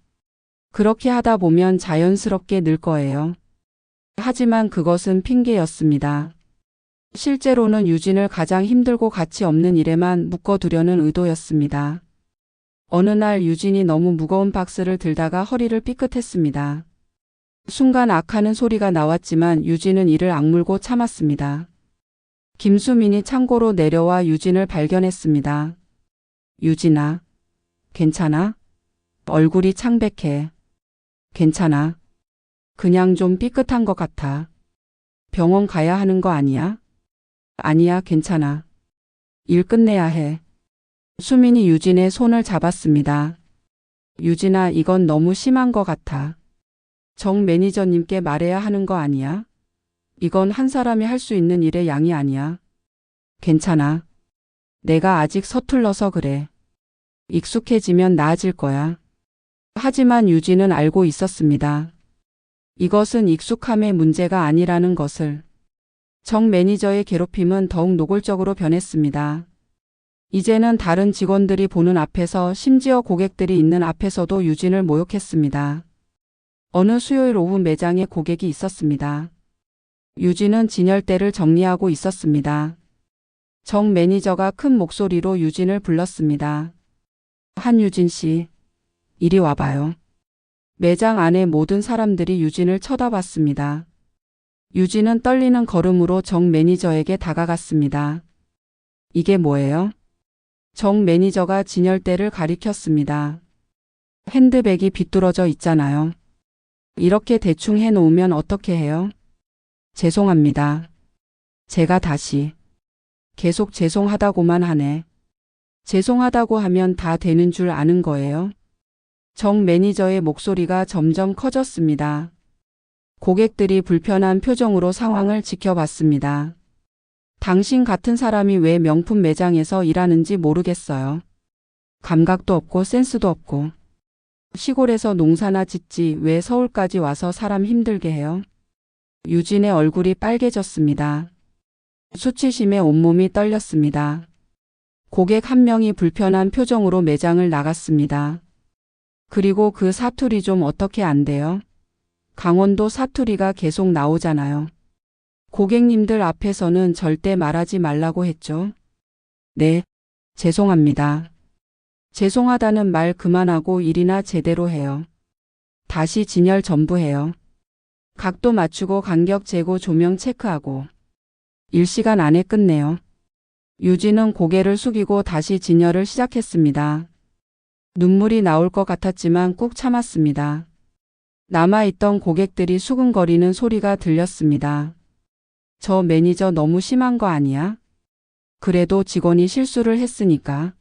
그렇게 하다 보면 자연스럽게 늘 거예요. 하지만 그것은 핑계였습니다. 실제로는 유진을 가장 힘들고 가치 없는 일에만 묶어두려는 의도였습니다. 어느 날 유진이 너무 무거운 박스를 들다가 허리를 삐끗했습니다. 순간 악하는 소리가 나왔지만 유진은 이를 악물고 참았습니다. 김수민이 창고로 내려와 유진을 발견했습니다. 유진아, 괜찮아? 얼굴이 창백해. 괜찮아. 그냥 좀 삐끗한 것 같아. 병원 가야 하는 거 아니야? 아니야, 괜찮아. 일 끝내야 해. 수민이 유진의 손을 잡았습니다. 유진아, 이건 너무 심한 것 같아. 정 매니저님께 말해야 하는 거 아니야? 이건 한 사람이 할 수 있는 일의 양이 아니야. 괜찮아. 내가 아직 서툴러서 그래. 익숙해지면 나아질 거야. 하지만 유진은 알고 있었습니다. 이것은 익숙함의 문제가 아니라는 것을. 정 매니저의 괴롭힘은 더욱 노골적으로 변했습니다. 이제는 다른 직원들이 보는 앞에서, 심지어 고객들이 있는 앞에서도 유진을 모욕했습니다. 어느 수요일 오후 매장에 고객이 있었습니다. 유진은 진열대를 정리하고 있었습니다. 정 매니저가 큰 목소리로 유진을 불렀습니다. 한유진 씨, 이리 와봐요. 매장 안의 모든 사람들이 유진을 쳐다봤습니다. 유진은 떨리는 걸음으로 정 매니저에게 다가갔습니다. 이게 뭐예요? 정 매니저가 진열대를 가리켰습니다. 핸드백이 비뚤어져 있잖아요. 이렇게 대충 해놓으면 어떻게 해요? 죄송합니다. 제가 다시. 계속 죄송하다고만 하네. 죄송하다고 하면 다 되는 줄 아는 거예요? 정 매니저의 목소리가 점점 커졌습니다. 고객들이 불편한 표정으로 상황을 지켜봤습니다. 당신 같은 사람이 왜 명품 매장에서 일하는지 모르겠어요. 감각도 없고 센스도 없고. 시골에서 농사나 짓지 왜 서울까지 와서 사람 힘들게 해요? 유진의 얼굴이 빨개졌습니다. 수치심에 온몸이 떨렸습니다. 고객 한 명이 불편한 표정으로 매장을 나갔습니다. 그리고 그 사투리 좀 어떻게 안 돼요? 강원도 사투리가 계속 나오잖아요. 고객님들 앞에서는 절대 말하지 말라고 했죠. 네, 죄송합니다. 죄송하다는 말 그만하고 일이나 제대로 해요. 다시 진열 전부 해요. 각도 맞추고 간격 재고 조명 체크하고. 일 시간 안에 끝내요. 유진은 고개를 숙이고 다시 진열을 시작했습니다. 눈물이 나올 것 같았지만 꾹 참았습니다. 남아있던 고객들이 수근거리는 소리가 들렸습니다. 저 매니저 너무 심한 거 아니야? 그래도 직원이 실수를 했으니까.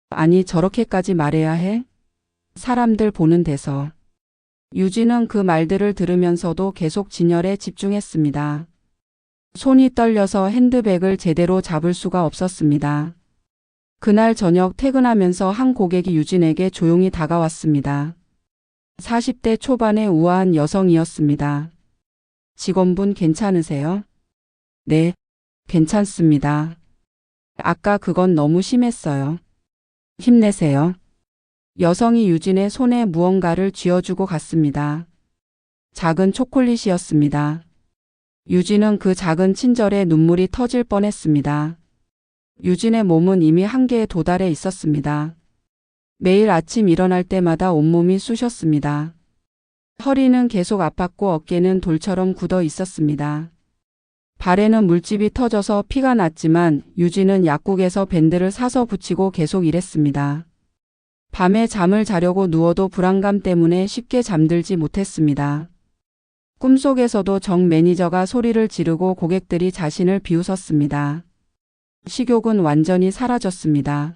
아니, 저렇게까지 말해야 해? 사람들 보는 데서. 유진은 그 말들을 들으면서도 계속 진열에 집중했습니다. 손이 떨려서 핸드백을 제대로 잡을 수가 없었습니다. 그날 저녁 퇴근하면서 한 고객이 유진에게 조용히 다가왔습니다. 40대 초반의 우아한 여성이었습니다. 직원분 괜찮으세요? 네, 괜찮습니다. 아까 그건 너무 심했어요. 힘내세요. 여성이 유진의 손에 무언가를 쥐어주고 갔습니다. 작은 초콜릿이었습니다. 유진은 그 작은 친절에 눈물이 터질 뻔했습니다. 유진의 몸은 이미 한계에 도달해 있었습니다. 매일 아침 일어날 때마다 온몸이 쑤셨습니다. 허리는 계속 아팠고 어깨는 돌처럼 굳어 있었습니다. 발에는 물집이 터져서 피가 났지만 유진은 약국에서 밴드를 사서 붙이고 계속 일했습니다. 밤에 잠을 자려고 누워도 불안감 때문에 쉽게 잠들지 못했습니다. 꿈속에서도 정 매니저가 소리를 지르고 고객들이 자신을 비웃었습니다. 식욕은 완전히 사라졌습니다.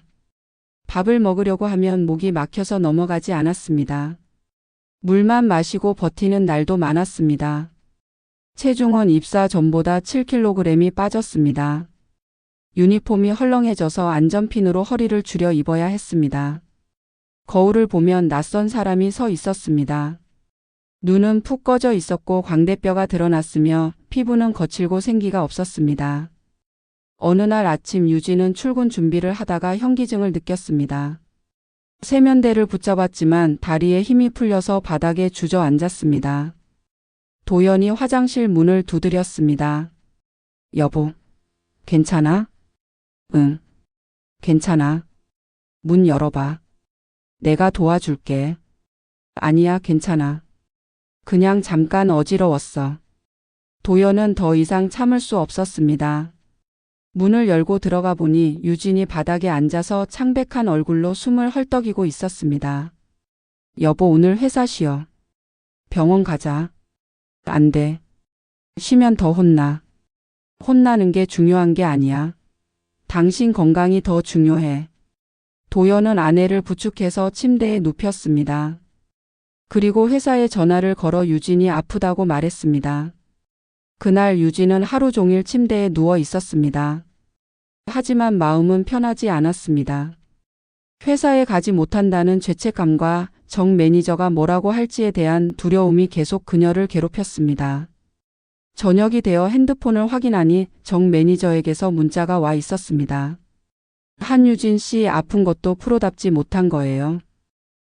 밥을 먹으려고 하면 목이 막혀서 넘어가지 않았습니다. 물만 마시고 버티는 날도 많았습니다. 체중은 입사 전보다 7kg이 빠졌습니다. 유니폼이 헐렁해져서 안전핀으로 허리를 줄여 입어야 했습니다. 거울을 보면 낯선 사람이 서 있었습니다. 눈은 푹 꺼져 있었고 광대뼈가 드러났으며 피부는 거칠고 생기가 없었습니다. 어느 날 아침 유진은 출근 준비를 하다가 현기증을 느꼈습니다. 세면대를 붙잡았지만 다리에 힘이 풀려서 바닥에 주저앉았습니다. 도연이 화장실 문을 두드렸습니다. 여보, 괜찮아? 응, 괜찮아. 문 열어봐. 내가 도와줄게. 아니야, 괜찮아. 그냥 잠깐 어지러웠어. 도연은 더 이상 참을 수 없었습니다. 문을 열고 들어가 보니 유진이 바닥에 앉아서 창백한 얼굴로 숨을 헐떡이고 있었습니다. 여보, 오늘 회사 쉬어. 병원 가자. 안 돼. 쉬면 더 혼나. 혼나는 게 중요한 게 아니야. 당신 건강이 더 중요해. 도연은 아내를 부축해서 침대에 눕혔습니다. 그리고 회사에 전화를 걸어 유진이 아프다고 말했습니다. 그날 유진은 하루 종일 침대에 누워 있었습니다. 하지만 마음은 편하지 않았습니다. 회사에 가지 못한다는 죄책감과 정 매니저가 뭐라고 할지에 대한 두려움이 계속 그녀를 괴롭혔습니다. 저녁이 되어 핸드폰을 확인하니 정 매니저에게서 문자가 와 있었습니다. 한유진 씨 아픈 것도 프로답지 못한 거예요.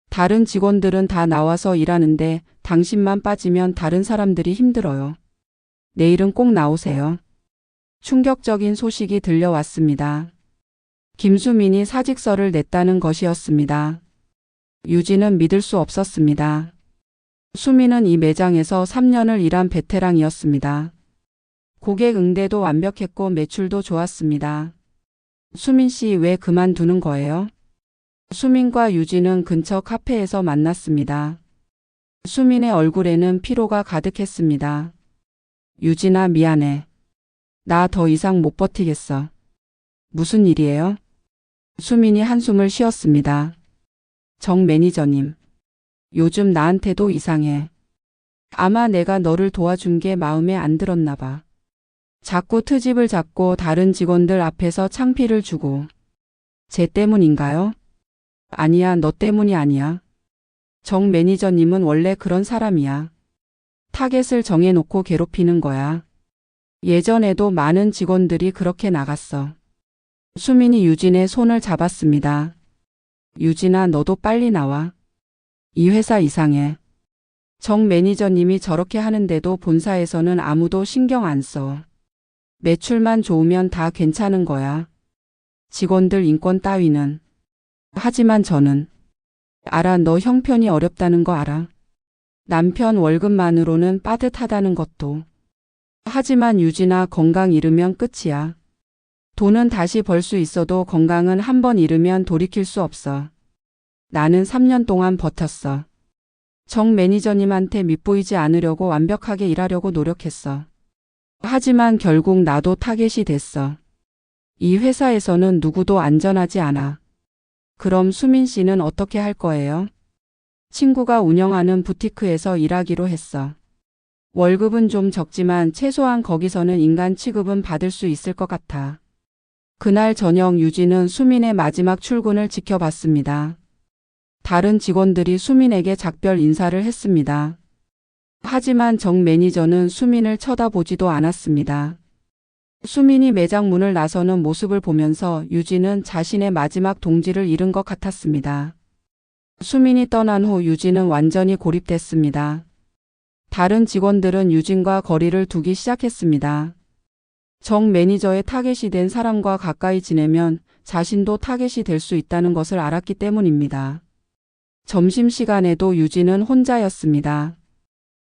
다른 직원들은 다 나와서 일하는데 당신만 빠지면 다른 사람들이 힘들어요. 내일은 꼭 나오세요. 충격적인 소식이 들려왔습니다. 김수민이 사직서를 냈다는 것이었습니다. 유진은 믿을 수 없었습니다. 수민은 이 매장에서 3년을 일한 베테랑이었습니다. 고객 응대도 완벽했고 매출도 좋았습니다. 수민 씨 왜 그만두는 거예요? 수민과 유진은 근처 카페에서 만났습니다. 수민의 얼굴에는 피로가 가득했습니다. 유진아, 미안해. 나 더 이상 못 버티겠어. 무슨 일이에요? 수민이 한숨을 쉬었습니다. 정 매니저님. 요즘 나한테도 이상해. 아마 내가 너를 도와준 게 마음에 안 들었나 봐. 자꾸 트집을 잡고 다른 직원들 앞에서 창피를 주고. 쟤 때문인가요? 아니야, 너 때문이 아니야. 정 매니저님은 원래 그런 사람이야. 타겟을 정해놓고 괴롭히는 거야. 예전에도 많은 직원들이 그렇게 나갔어. 수민이 유진의 손을 잡았습니다. 유진아, 너도 빨리 나와. 이 회사 이상해. 정 매니저님이 저렇게 하는데도 본사에서는 아무도 신경 안 써. 매출만 좋으면 다 괜찮은 거야. 직원들 인권 따위는. 하지만 저는. 알아, 너 형편이 어렵다는 거 알아. 남편 월급만으로는 빠듯하다는 것도. 하지만 유진아, 건강 잃으면 끝이야. 돈은 다시 벌 수 있어도 건강은 한 번 잃으면 돌이킬 수 없어. 나는 3년 동안 버텼어. 정 매니저님한테 밉보이지 않으려고 완벽하게 일하려고 노력했어. 하지만 결국 나도 타겟이 됐어. 이 회사에서는 누구도 안전하지 않아. 그럼 수민 씨는 어떻게 할 거예요? 친구가 운영하는 부티크에서 일하기로 했어. 월급은 좀 적지만 최소한 거기서는 인간 취급은 받을 수 있을 것 같아. 그날 저녁 유진은 수민의 마지막 출근을 지켜봤습니다. 다른 직원들이 수민에게 작별 인사를 했습니다. 하지만 정 매니저는 수민을 쳐다보지도 않았습니다. 수민이 매장 문을 나서는 모습을 보면서 유진은 자신의 마지막 동지를 잃은 것 같았습니다. 수민이 떠난 후 유진은 완전히 고립됐습니다. 다른 직원들은 유진과 거리를 두기 시작했습니다. 정 매니저의 타겟이 된 사람과 가까이 지내면 자신도 타겟이 될 수 있다는 것을 알았기 때문입니다. 점심시간에도 유진은 혼자였습니다.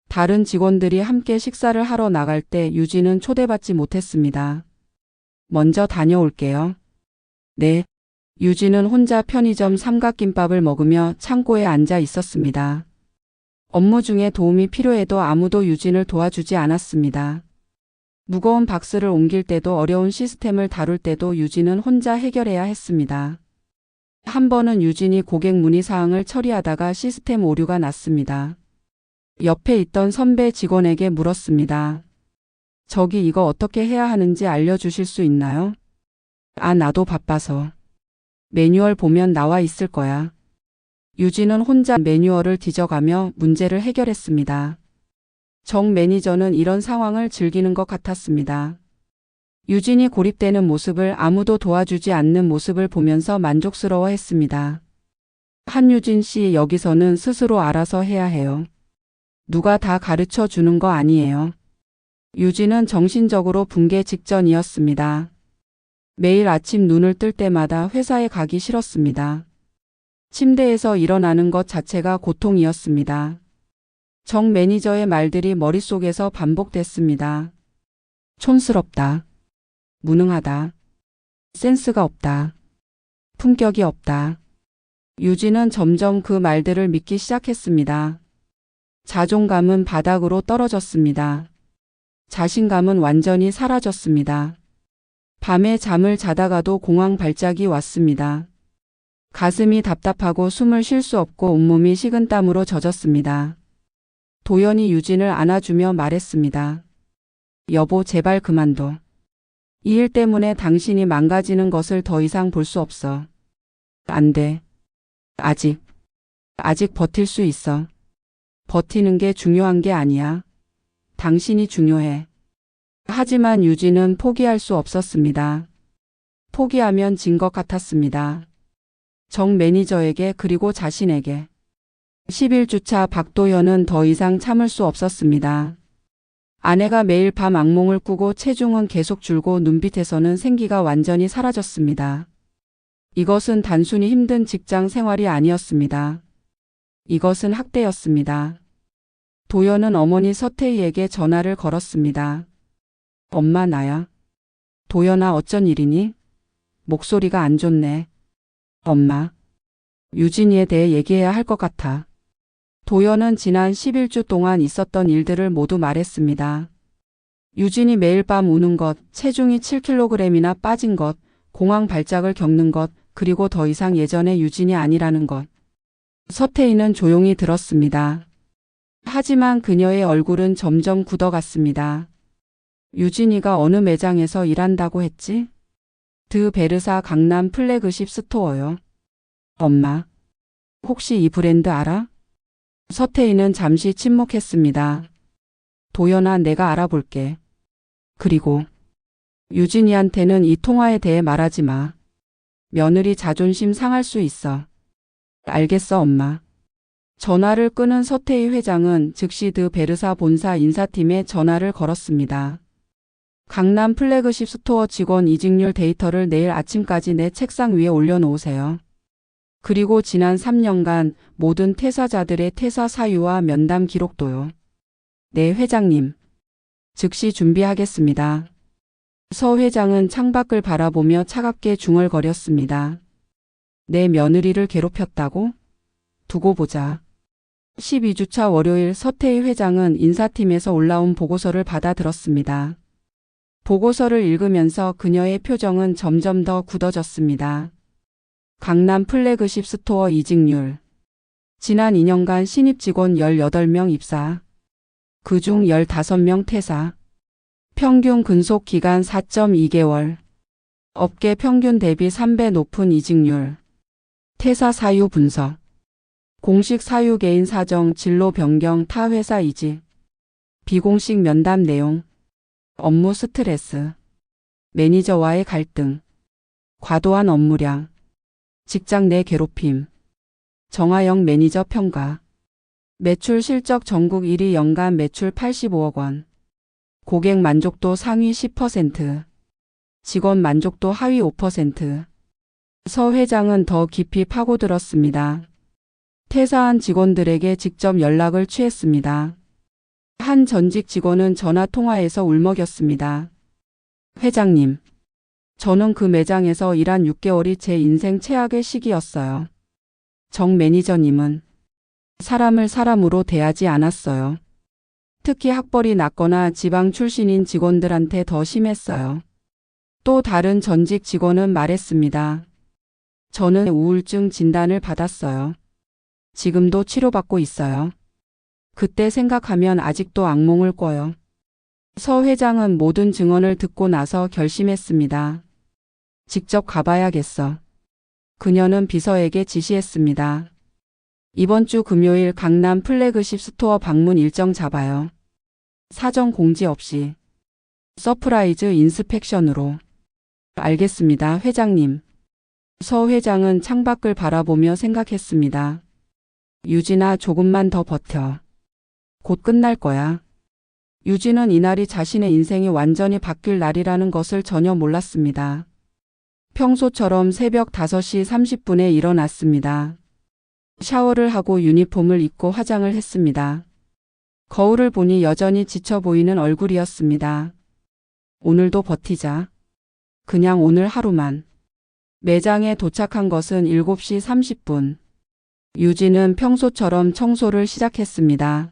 다른 직원들이 함께 식사를 하러 나갈 때 유진은 초대받지 못했습니다. 먼저 다녀올게요. 네. 유진은 혼자 편의점 삼각김밥을 먹으며 창고에 앉아 있었습니다. 업무 중에 도움이 필요해도 아무도 유진을 도와주지 않았습니다. 무거운 박스를 옮길 때도 어려운 시스템을 다룰 때도 유진은 혼자 해결해야 했습니다. 한 번은 유진이 고객 문의 사항을 처리하다가 시스템 오류가 났습니다. 옆에 있던 선배 직원에게 물었습니다. 저기 이거 어떻게 해야 하는지 알려주실 수 있나요? 아, 나도 바빠서. 매뉴얼 보면 나와 있을 거야. 유진은 혼자 매뉴얼을 뒤져가며 문제를 해결했습니다. 정 매니저는 이런 상황을 즐기는 것 같았습니다. 유진이 고립되는 모습을, 아무도 도와주지 않는 모습을 보면서 만족스러워했습니다. 한유진 씨, 여기서는 스스로 알아서 해야 해요. 누가 다 가르쳐 주는 거 아니에요. 유진은 정신적으로 붕괴 직전이었습니다. 매일 아침 눈을 뜰 때마다 회사에 가기 싫었습니다. 침대에서 일어나는 것 자체가 고통이었습니다. 정 매니저의 말들이 머릿속에서 반복됐습니다. 촌스럽다. 무능하다. 센스가 없다. 품격이 없다. 유진은 점점 그 말들을 믿기 시작했습니다. 자존감은 바닥으로 떨어졌습니다. 자신감은 완전히 사라졌습니다. 밤에 잠을 자다가도 공황 발작이 왔습니다. 가슴이 답답하고 숨을 쉴 수 없고 온몸이 식은땀으로 젖었습니다. 도연이 유진을 안아주며 말했습니다. 여보, 제발 그만둬. 이 일 때문에 당신이 망가지는 것을 더 이상 볼 수 없어. 안 돼. 아직 버틸 수 있어. 버티는 게 중요한 게 아니야. 당신이 중요해. 하지만 유진은 포기할 수 없었습니다. 포기하면 진 것 같았습니다. 정 매니저에게, 그리고 자신에게. 11주차 박도연은 더 이상 참을 수 없었습니다. 아내가 매일 밤 악몽을 꾸고 체중은 계속 줄고 눈빛에서는 생기가 완전히 사라졌습니다. 이것은 단순히 힘든 직장 생활이 아니었습니다. 이것은 학대였습니다. 도연은 어머니 서태희에게 전화를 걸었습니다. 엄마, 나야. 도연아, 어쩐 일이니? 목소리가 안 좋네. 엄마. 유진이에 대해 얘기해야 할 것 같아. 도연은 지난 11주 동안 있었던 일들을 모두 말했습니다. 유진이 매일 밤 우는 것, 체중이 7kg이나 빠진 것, 공황 발작을 겪는 것, 그리고 더 이상 예전의 유진이 아니라는 것. 서태희는 조용히 들었습니다. 하지만 그녀의 얼굴은 점점 굳어갔습니다. 유진이가 어느 매장에서 일한다고 했지? 드 베르사 강남 플래그십 스토어요. 엄마, 혹시 이 브랜드 알아? 서태희는 잠시 침묵했습니다. 도연아, 내가 알아볼게. 그리고 유진이한테는 이 통화에 대해 말하지 마. 며느리 자존심 상할 수 있어. 알겠어, 엄마. 전화를 끊은 서태희 회장은 즉시 드 베르사 본사 인사팀에 전화를 걸었습니다. 강남 플래그십 스토어 직원 이직률 데이터를 내일 아침까지 내 책상 위에 올려놓으세요. 그리고 지난 3년간 모든 퇴사자들의 퇴사 사유와 면담 기록도요. 네, 회장님. 즉시 준비하겠습니다. 서 회장은 창밖을 바라보며 차갑게 중얼거렸습니다. 내 며느리를 괴롭혔다고? 두고 보자. 12주차 월요일, 서태희 회장은 인사팀에서 올라온 보고서를 받아들었습니다. 보고서를 읽으면서 그녀의 표정은 점점 더 굳어졌습니다. 강남 플래그십 스토어 이직률. 지난 2년간 신입 직원 18명 입사. 그중 15명 퇴사. 평균 근속 기간 4.2개월. 업계 평균 대비 3배 높은 이직률. 퇴사 사유 분석. 공식 사유 개인 사정, 진로 변경, 타 회사 이직. 비공식 면담 내용. 업무 스트레스. 매니저와의 갈등. 과도한 업무량. 직장 내 괴롭힘. 정하영 매니저 평가. 매출 실적 전국 1위, 연간 매출 85억 원. 고객 만족도 상위 10%. 직원 만족도 하위 5%. 서 회장은 더 깊이 파고들었습니다. 퇴사한 직원들에게 직접 연락을 취했습니다. 한 전직 직원은 전화 통화에서 울먹였습니다. 회장님, 저는 그 매장에서 일한 6개월이 제 인생 최악의 시기였어요. 정 매니저님은 사람을 사람으로 대하지 않았어요. 특히 학벌이 낮거나 지방 출신인 직원들한테 더 심했어요. 또 다른 전직 직원은 말했습니다. 저는 우울증 진단을 받았어요. 지금도 치료받고 있어요. 그때 생각하면 아직도 악몽을 꿔요. 서 회장은 모든 증언을 듣고 나서 결심했습니다. 직접 가봐야겠어. 그녀는 비서에게 지시했습니다. 이번 주 금요일 강남 플래그십 스토어 방문 일정 잡아요. 사전 공지 없이. 서프라이즈 인스펙션으로. 알겠습니다, 회장님. 서 회장은 창밖을 바라보며 생각했습니다. 유진아, 조금만 더 버텨. 곧 끝날 거야. 유진은 이날이 자신의 인생이 완전히 바뀔 날이라는 것을 전혀 몰랐습니다. 평소처럼 새벽 5시 30분에 일어났습니다. 샤워를 하고 유니폼을 입고 화장을 했습니다. 거울을 보니 여전히 지쳐 보이는 얼굴이었습니다. 오늘도 버티자. 그냥 오늘 하루만. 매장에 도착한 것은 7시 30분. 유진은 평소처럼 청소를 시작했습니다.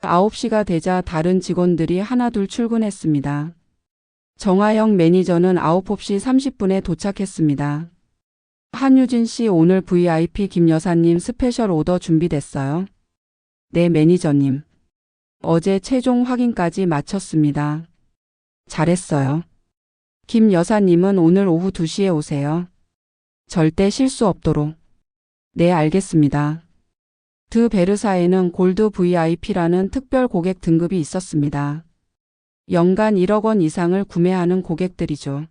9시가 되자 다른 직원들이 하나둘 출근했습니다. 정하영 매니저는 9시 30분에 도착했습니다. 한유진 씨, 오늘 VIP 김 여사님 스페셜 오더 준비됐어요? 네, 매니저님. 어제 최종 확인까지 마쳤습니다. 잘했어요. 김 여사님은 오늘 오후 2시에 오세요. 절대 실수 없도록. 네, 알겠습니다. 드 베르사에는 골드 VIP라는 특별 고객 등급이 있었습니다. 연간 1억 원 이상을 구매하는 고객들이죠.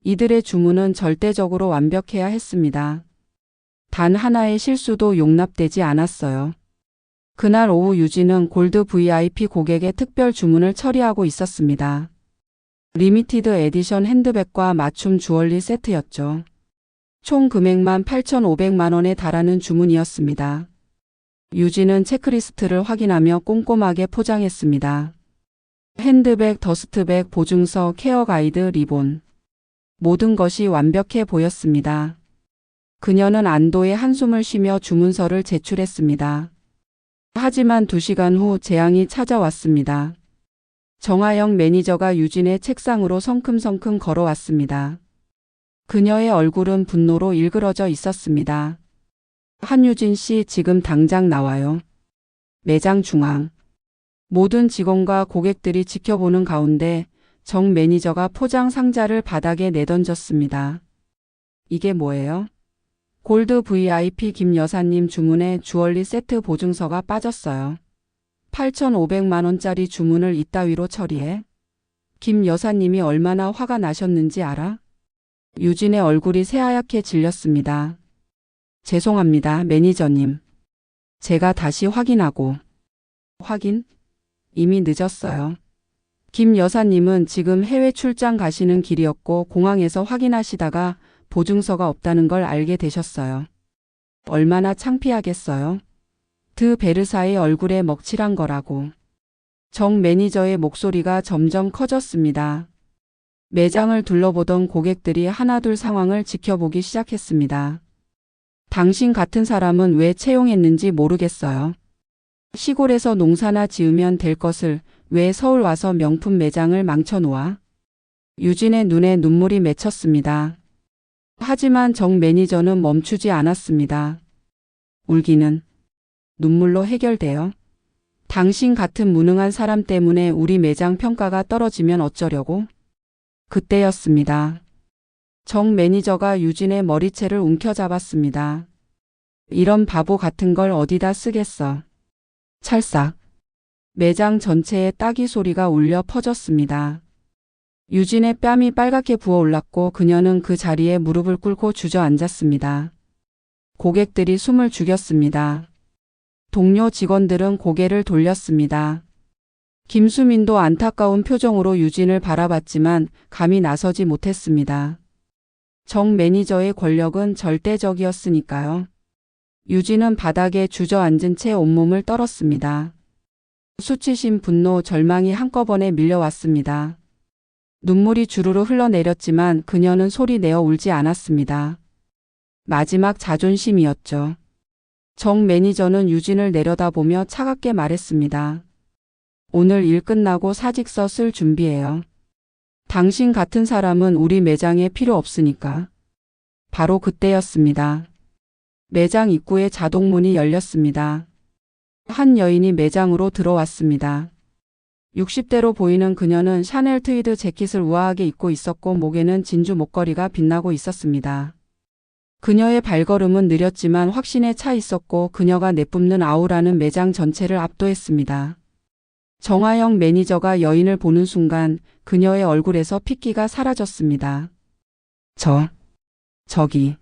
이들의 주문은 절대적으로 완벽해야 했습니다. 단 하나의 실수도 용납되지 않았어요. 그날 오후 유진은 골드 VIP 고객의 특별 주문을 처리하고 있었습니다. 리미티드 에디션 핸드백과 맞춤 주얼리 세트였죠. 총 금액만 8,500만 원에 달하는 주문이었습니다. 유진은 체크리스트를 확인하며 꼼꼼하게 포장했습니다. 핸드백, 더스트백, 보증서, 케어 가이드, 리본. 모든 것이 완벽해 보였습니다. 그녀는 안도의 한숨을 쉬며 주문서를 제출했습니다. 하지만 2시간 후 재앙이 찾아왔습니다. 정하영 매니저가 유진의 책상으로 성큼성큼 걸어왔습니다. 그녀의 얼굴은 분노로 일그러져 있었습니다. 한유진 씨, 지금 당장 나와요. 매장 중앙. 모든 직원과 고객들이 지켜보는 가운데 정 매니저가 포장 상자를 바닥에 내던졌습니다. 이게 뭐예요? 골드 VIP 김 여사님 주문에 주얼리 세트 보증서가 빠졌어요. 8,500만 원짜리 주문을 이따위로 처리해? 김 여사님이 얼마나 화가 나셨는지 알아? 유진의 얼굴이 새하얗게 질렸습니다. 죄송합니다, 매니저님. 제가 다시 확인하고. 확인? 이미 늦었어요. 김 여사님은 지금 해외 출장 가시는 길이었고 공항에서 확인하시다가 보증서가 없다는 걸 알게 되셨어요. 얼마나 창피하겠어요? 드 베르사의 얼굴에 먹칠한 거라고. 정 매니저의 목소리가 점점 커졌습니다. 매장을 둘러보던 고객들이 하나둘 상황을 지켜보기 시작했습니다. 당신 같은 사람은 왜 채용했는지 모르겠어요. 시골에서 농사나 지으면 될 것을 왜 서울 와서 명품 매장을 망쳐놓아? 유진의 눈에 눈물이 맺혔습니다. 하지만 정 매니저는 멈추지 않았습니다. 울기는 눈물로 해결돼요. 당신 같은 무능한 사람 때문에 우리 매장 평가가 떨어지면 어쩌려고? 그때였습니다. 정 매니저가 유진의 머리채를 움켜잡았습니다. 이런 바보 같은 걸 어디다 쓰겠어. 찰싹. 매장 전체에 따기 소리가 울려 퍼졌습니다. 유진의 뺨이 빨갛게 부어올랐고 그녀는 그 자리에 무릎을 꿇고 주저앉았습니다. 고객들이 숨을 죽였습니다. 동료 직원들은 고개를 돌렸습니다. 김수민도 안타까운 표정으로 유진을 바라봤지만 감히 나서지 못했습니다. 정 매니저의 권력은 절대적이었으니까요. 유진은 바닥에 주저앉은 채 온몸을 떨었습니다. 수치심, 분노, 절망이 한꺼번에 밀려왔습니다. 눈물이 주르르 흘러내렸지만 그녀는 소리내어 울지 않았습니다. 마지막 자존심이었죠. 정 매니저는 유진을 내려다보며 차갑게 말했습니다. 오늘 일 끝나고 사직서 쓸 준비해요. 당신 같은 사람은 우리 매장에 필요 없으니까. 바로 그때였습니다. 매장 입구에 자동문이 열렸습니다. 한 여인이 매장으로 들어왔습니다. 60대로 보이는 그녀는 샤넬 트위드 재킷을 우아하게 입고 있었고 목에는 진주 목걸이가 빛나고 있었습니다. 그녀의 발걸음은 느렸지만 확신에 차 있었고 그녀가 내뿜는 아우라는 매장 전체를 압도했습니다. 정하영 매니저가 여인을 보는 순간 그녀의 얼굴에서 핏기가 사라졌습니다. 저기.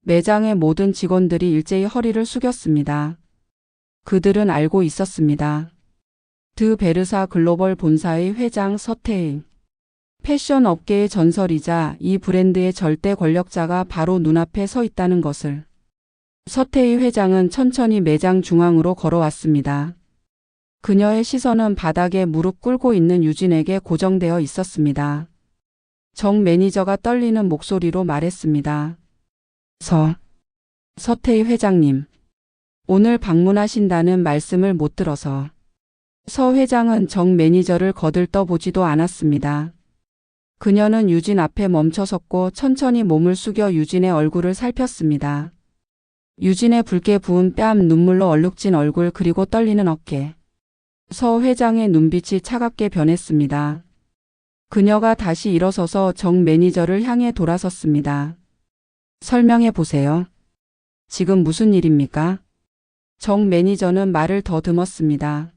매장의 모든 직원들이 일제히 허리를 숙였습니다. 그들은 알고 있었습니다. 드 베르사 글로벌 본사의 회장 서태희. 패션 업계의 전설이자 이 브랜드의 절대 권력자가 바로 눈앞에 서 있다는 것을. 서태희 회장은 천천히 매장 중앙으로 걸어왔습니다. 그녀의 시선은 바닥에 무릎 꿇고 있는 유진에게 고정되어 있었습니다. 정 매니저가 떨리는 목소리로 말했습니다. 서태희 회장님. 오늘 방문하신다는 말씀을 못 들어서. 서 회장은 정 매니저를 거들떠보지도 않았습니다. 그녀는 유진 앞에 멈춰섰고 천천히 몸을 숙여 유진의 얼굴을 살폈습니다. 유진의 붉게 부은 뺨, 눈물로 얼룩진 얼굴, 그리고 떨리는 어깨. 서 회장의 눈빛이 차갑게 변했습니다. 그녀가 다시 일어서서 정 매니저를 향해 돌아섰습니다. 설명해 보세요. 지금 무슨 일입니까? 정 매니저는 말을 더듬었습니다.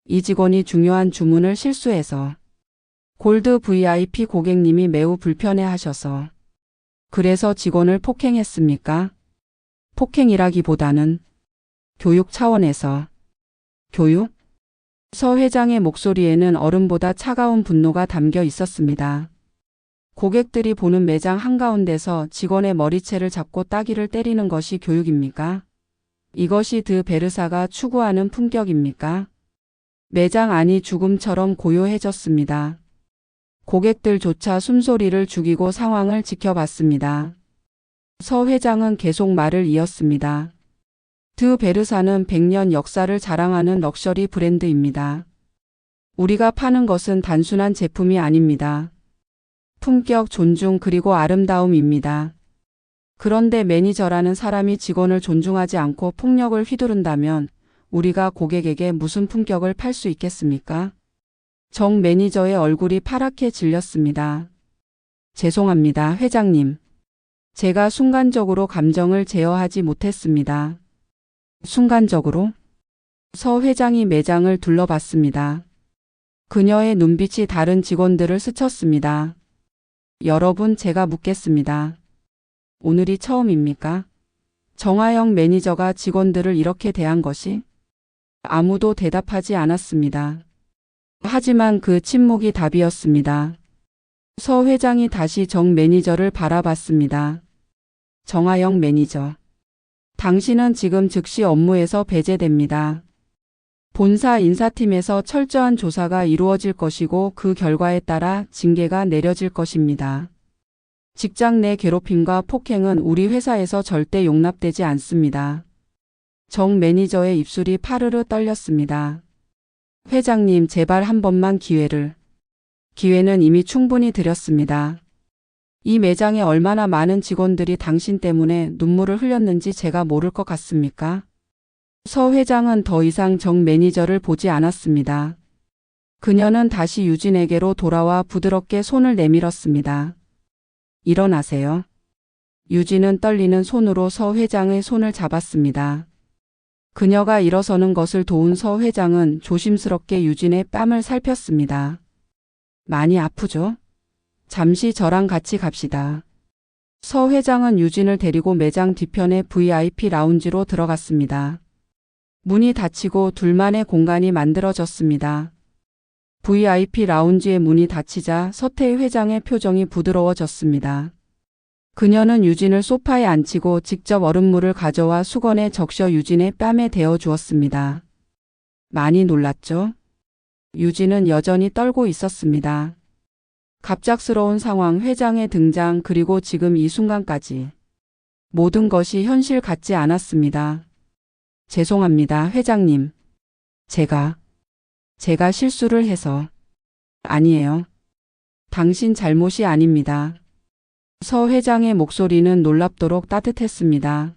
이 직원이 중요한 주문을 실수해서. 골드 VIP 고객님이 매우 불편해하셔서. 그래서 직원을 폭행했습니까? 폭행이라기보다는 교육 차원에서. 교육? 서 회장의 목소리에는 얼음보다 차가운 분노가 담겨 있었습니다. 고객들이 보는 매장 한가운데서 직원의 머리채를 잡고 따귀를 때리는 것이 교육입니까? 이것이 드 베르사가 추구하는 품격입니까? 매장 안이 죽음처럼 고요해졌습니다. 고객들조차 숨소리를 죽이고 상황을 지켜봤습니다. 서 회장은 계속 말을 이었습니다. 드 베르사는 100년 역사를 자랑하는 럭셔리 브랜드입니다. 우리가 파는 것은 단순한 제품이 아닙니다. 품격, 존중, 그리고 아름다움입니다. 그런데 매니저라는 사람이 직원을 존중하지 않고 폭력을 휘두른다면 우리가 고객에게 무슨 품격을 팔 수 있겠습니까? 정 매니저의 얼굴이 파랗게 질렸습니다. 죄송합니다, 회장님. 제가 순간적으로 감정을 제어하지 못했습니다. 순간적으로? 서 회장이 매장을 둘러봤습니다. 그녀의 눈빛이 다른 직원들을 스쳤습니다. 여러분, 제가 묻겠습니다. 오늘이 처음입니까? 정하영 매니저가 직원들을 이렇게 대한 것이? 아무도 대답하지 않았습니다. 하지만 그 침묵이 답이었습니다. 서 회장이 다시 정 매니저를 바라봤습니다. 정하영 매니저. 당신은 지금 즉시 업무에서 배제됩니다. 본사 인사팀에서 철저한 조사가 이루어질 것이고 그 결과에 따라 징계가 내려질 것입니다. 직장 내 괴롭힘과 폭행은 우리 회사에서 절대 용납되지 않습니다. 정 매니저의 입술이 파르르 떨렸습니다. 회장님, 제발 한 번만 기회를. 기회는 이미 충분히 드렸습니다. 이 매장에 얼마나 많은 직원들이 당신 때문에 눈물을 흘렸는지 제가 모를 것 같습니까? 서 회장은 더 이상 정 매니저를 보지 않았습니다. 그녀는 다시 유진에게로 돌아와 부드럽게 손을 내밀었습니다. 일어나세요. 유진은 떨리는 손으로 서 회장의 손을 잡았습니다. 그녀가 일어서는 것을 도운 서 회장은 조심스럽게 유진의 뺨을 살폈습니다. 많이 아프죠? 잠시 저랑 같이 갑시다. 서 회장은 유진을 데리고 매장 뒤편의 VIP 라운지로 들어갔습니다. 문이 닫히고 둘만의 공간이 만들어졌습니다. VIP 라운지의 문이 닫히자 서태희 회장의 표정이 부드러워졌습니다. 그녀는 유진을 소파에 앉히고 직접 얼음물을 가져와 수건에 적셔 유진의 뺨에 대어 주었습니다. 많이 놀랐죠? 유진은 여전히 떨고 있었습니다. 갑작스러운 상황, 회장의 등장, 그리고 지금 이 순간까지 모든 것이 현실 같지 않았습니다. 죄송합니다, 회장님. 제가 실수를 해서. 아니에요. 당신 잘못이 아닙니다. 서 회장의 목소리는 놀랍도록 따뜻했습니다.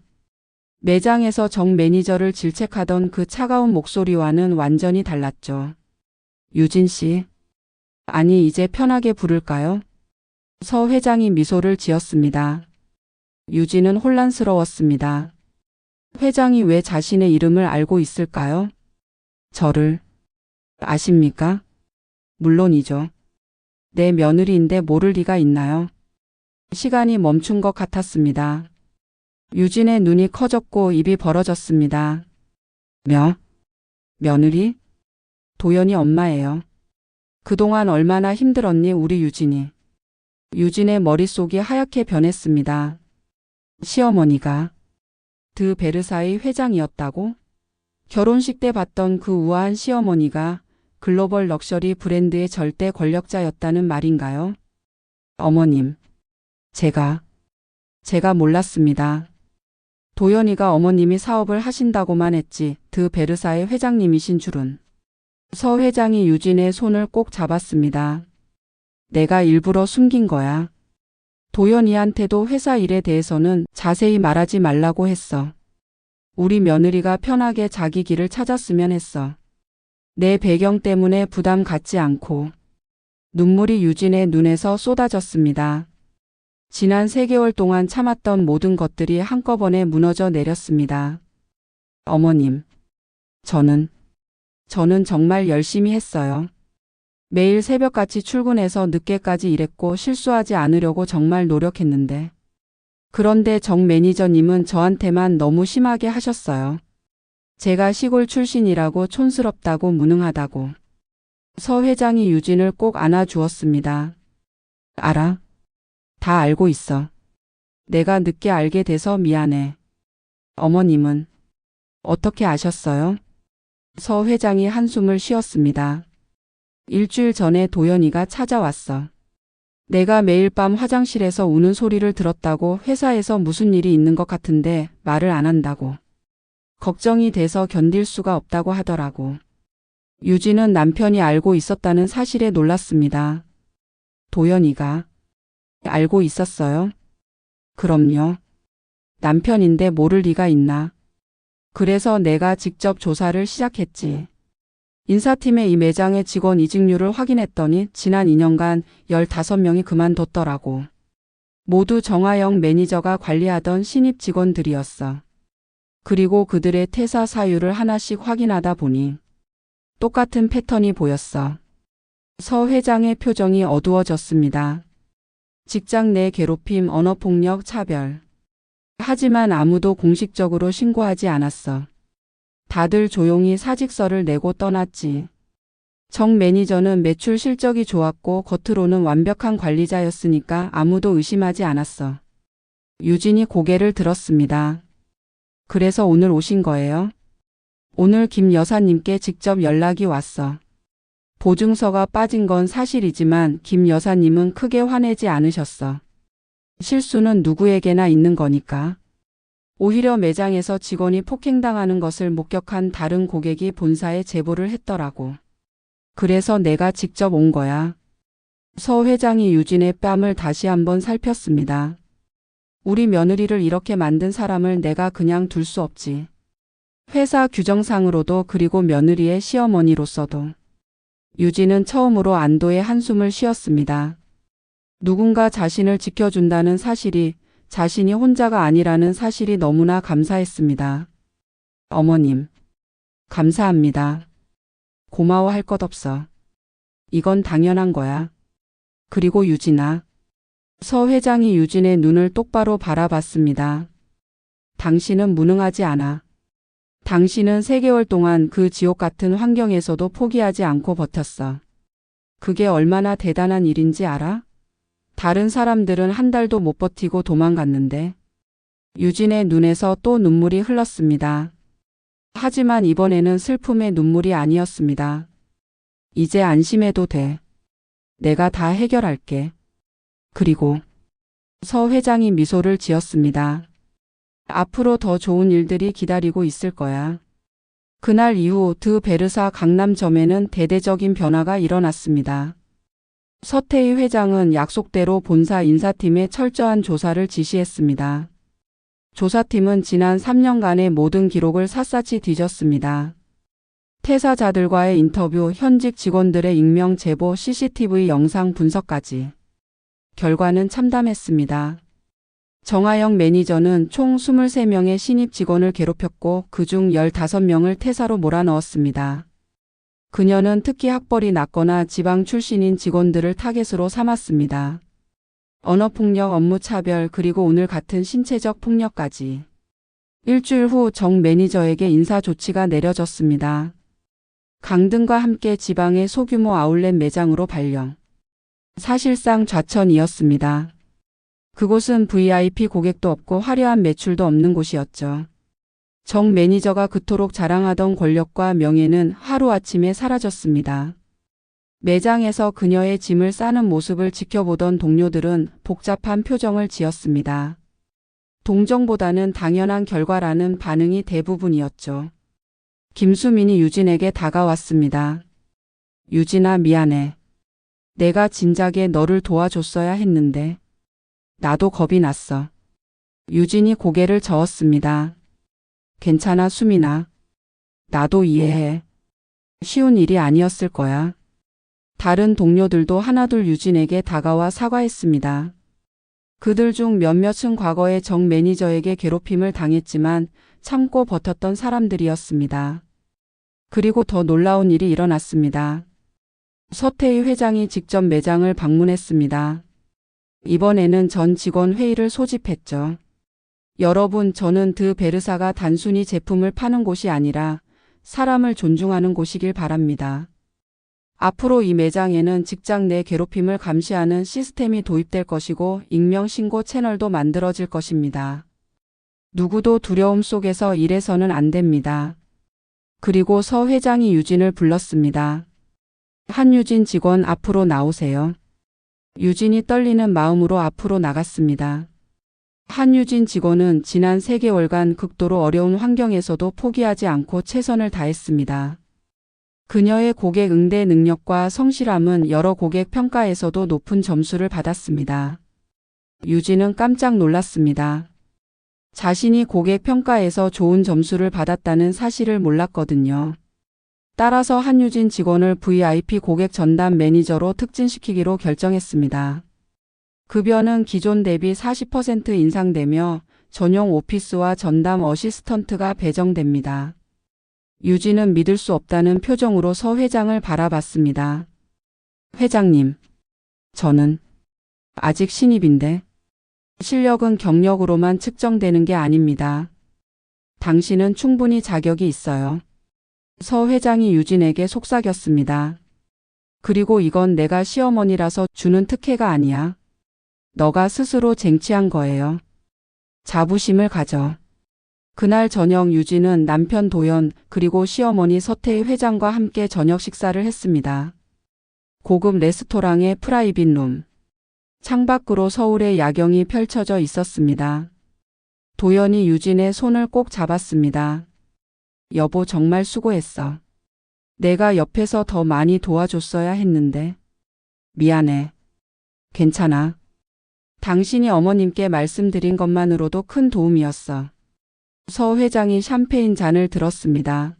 매장에서 정 매니저를 질책하던 그 차가운 목소리와는 완전히 달랐죠. 유진 씨. 아니, 이제 편하게 부를까요? 서 회장이 미소를 지었습니다. 유진은 혼란스러웠습니다. 회장이 왜 자신의 이름을 알고 있을까요? 저를 아십니까? 물론이죠. 내 며느리인데 모를 리가 있나요? 시간이 멈춘 것 같았습니다. 유진의 눈이 커졌고 입이 벌어졌습니다. 며느리? 도연이 엄마예요. 그동안 얼마나 힘들었니 우리 유진이. 유진의 머릿속이 하얗게 변했습니다. 시어머니가 드 베르사이 회장이었다고? 결혼식 때 봤던 그 우아한 시어머니가 글로벌 럭셔리 브랜드의 절대 권력자였다는 말인가요? 어머님, 제가 몰랐습니다. 도연이가 어머님이 사업을 하신다고만 했지 드 베르사의 회장님이신 줄은. 서 회장이 유진의 손을 꼭 잡았습니다. 내가 일부러 숨긴 거야. 도연이한테도 회사 일에 대해서는 자세히 말하지 말라고 했어. 우리 며느리가 편하게 자기 길을 찾았으면 했어. 내 배경 때문에 부담 갖지 않고. 눈물이 유진의 눈에서 쏟아졌습니다. 지난 3개월 동안 참았던 모든 것들이 한꺼번에 무너져 내렸습니다. 어머님, 저는 정말 열심히 했어요. 매일 새벽같이 출근해서 늦게까지 일했고 실수하지 않으려고 정말 노력했는데. 그런데 정 매니저님은 저한테만 너무 심하게 하셨어요. 제가 시골 출신이라고 촌스럽다고 무능하다고. 서 회장이 유진을 꼭 안아주었습니다. 알아? 다 알고 있어. 내가 늦게 알게 돼서 미안해. 어머님은 어떻게 아셨어요? 서 회장이 한숨을 쉬었습니다. 일주일 전에 도연이가 찾아왔어. 내가 매일 밤 화장실에서 우는 소리를 들었다고. 회사에서 무슨 일이 있는 것 같은데 말을 안 한다고. 걱정이 돼서 견딜 수가 없다고 하더라고. 유진은 남편이 알고 있었다는 사실에 놀랐습니다. 도연이가 알고 있었어요? 그럼요. 남편인데 모를 리가 있나. 그래서 내가 직접 조사를 시작했지. 인사팀의 이 매장의 직원 이직률을 확인했더니 지난 2년간 15명이 그만뒀더라고. 모두 정하영 매니저가 관리하던 신입 직원들이었어. 그리고 그들의 퇴사 사유를 하나씩 확인하다 보니 똑같은 패턴이 보였어. 서 회장의 표정이 어두워졌습니다. 직장 내 괴롭힘, 언어폭력, 차별. 하지만 아무도 공식적으로 신고하지 않았어. 다들 조용히 사직서를 내고 떠났지. 정 매니저는 매출 실적이 좋았고 겉으로는 완벽한 관리자였으니까 아무도 의심하지 않았어. 유진이 고개를 들었습니다. 그래서 오늘 오신 거예요? 오늘 김 여사님께 직접 연락이 왔어. 보증서가 빠진 건 사실이지만 김 여사님은 크게 화내지 않으셨어. 실수는 누구에게나 있는 거니까. 오히려 매장에서 직원이 폭행당하는 것을 목격한 다른 고객이 본사에 제보를 했더라고. 그래서 내가 직접 온 거야. 서 회장이 유진의 뺨을 다시 한번 살폈습니다. 우리 며느리를 이렇게 만든 사람을 내가 그냥 둘 수 없지. 회사 규정상으로도 그리고 며느리의 시어머니로서도. 유진은 처음으로 안도의 한숨을 쉬었습니다. 누군가 자신을 지켜준다는 사실이 자신이 혼자가 아니라는 사실이 너무나 감사했습니다. 어머님, 감사합니다. 고마워할 것 없어. 이건 당연한 거야. 그리고 유진아. 서 회장이 유진의 눈을 똑바로 바라봤습니다. 당신은 무능하지 않아. 당신은 3개월 동안 그 지옥 같은 환경에서도 포기하지 않고 버텼어. 그게 얼마나 대단한 일인지 알아? 다른 사람들은 한 달도 못 버티고 도망갔는데. 유진의 눈에서 또 눈물이 흘렀습니다. 하지만 이번에는 슬픔의 눈물이 아니었습니다. 이제 안심해도 돼. 내가 다 해결할게. 그리고 서 회장이 미소를 지었습니다. 앞으로 더 좋은 일들이 기다리고 있을 거야. 그날 이후 드 베르사 강남점에는 대대적인 변화가 일어났습니다. 서태희 회장은 약속대로 본사 인사팀에 철저한 조사를 지시했습니다. 조사팀은 지난 3년간의 모든 기록을 샅샅이 뒤졌습니다. 퇴사자들과의 인터뷰, 현직 직원들의 익명 제보, CCTV 영상 분석까지. 결과는 참담했습니다. 정하영 매니저는 총 23명의 신입 직원을 괴롭혔고 그중 15명을 퇴사로 몰아넣었습니다. 그녀는 특히 학벌이 낮거나 지방 출신인 직원들을 타겟으로 삼았습니다. 언어폭력, 업무차별, 그리고 오늘 같은 신체적 폭력까지. 일주일 후 정 매니저에게 인사조치가 내려졌습니다. 강등과 함께 지방의 소규모 아울렛 매장으로 발령. 사실상 좌천이었습니다. 그곳은 VIP 고객도 없고 화려한 매출도 없는 곳이었죠. 정 매니저가 그토록 자랑하던 권력과 명예는 하루아침에 사라졌습니다. 매장에서 그녀의 짐을 싸는 모습을 지켜보던 동료들은 복잡한 표정을 지었습니다. 동정보다는 당연한 결과라는 반응이 대부분이었죠. 김수민이 유진에게 다가왔습니다. 유진아, 미안해. 내가 진작에 너를 도와줬어야 했는데. 나도 겁이 났어. 유진이 고개를 저었습니다. 괜찮아, 수민아. 나도 이해해. 쉬운 일이 아니었을 거야. 다른 동료들도 하나둘 유진에게 다가와 사과했습니다. 그들 중 몇몇은 과거에 정 매니저에게 괴롭힘을 당했지만 참고 버텼던 사람들이었습니다. 그리고 더 놀라운 일이 일어났습니다. 서태희 회장이 직접 매장을 방문했습니다. 이번에는 전 직원 회의를 소집했죠. 여러분, 저는 드 베르사가 단순히 제품을 파는 곳이 아니라 사람을 존중하는 곳이길 바랍니다. 앞으로 이 매장에는 직장 내 괴롭힘을 감시하는 시스템이 도입될 것이고 익명 신고 채널도 만들어질 것입니다. 누구도 두려움 속에서 일해서는 안 됩니다. 그리고 서 회장이 유진을 불렀습니다. 한유진 직원, 앞으로 나오세요. 유진이 떨리는 마음으로 앞으로 나갔습니다. 한유진 직원은 지난 3개월간 극도로 어려운 환경에서도 포기하지 않고 최선을 다했습니다. 그녀의 고객 응대 능력과 성실함은 여러 고객 평가에서도 높은 점수를 받았습니다. 유진은 깜짝 놀랐습니다. 자신이 고객 평가에서 좋은 점수를 받았다는 사실을 몰랐거든요. 따라서 한유진 직원을 VIP 고객 전담 매니저로 특진시키기로 결정했습니다. 급여는 기존 대비 40% 인상되며 전용 오피스와 전담 어시스턴트가 배정됩니다. 유진은 믿을 수 없다는 표정으로 서 회장을 바라봤습니다. 회장님, 저는 아직 신입인데 실력은 경력으로만 측정되는 게 아닙니다. 당신은 충분히 자격이 있어요. 서 회장이 유진에게 속삭였습니다. 그리고 이건 내가 시어머니라서 주는 특혜가 아니야. 너가 스스로 쟁취한 거예요. 자부심을 가져. 그날 저녁 유진은 남편 도연 그리고 시어머니 서태희 회장과 함께 저녁 식사를 했습니다. 고급 레스토랑의 프라이빗 룸. 창밖으로 서울의 야경이 펼쳐져 있었습니다. 도연이 유진의 손을 꼭 잡았습니다. 여보, 정말 수고했어. 내가 옆에서 더 많이 도와줬어야 했는데. 미안해. 괜찮아. 당신이 어머님께 말씀드린 것만으로도 큰 도움이었어. 서 회장이 샴페인 잔을 들었습니다.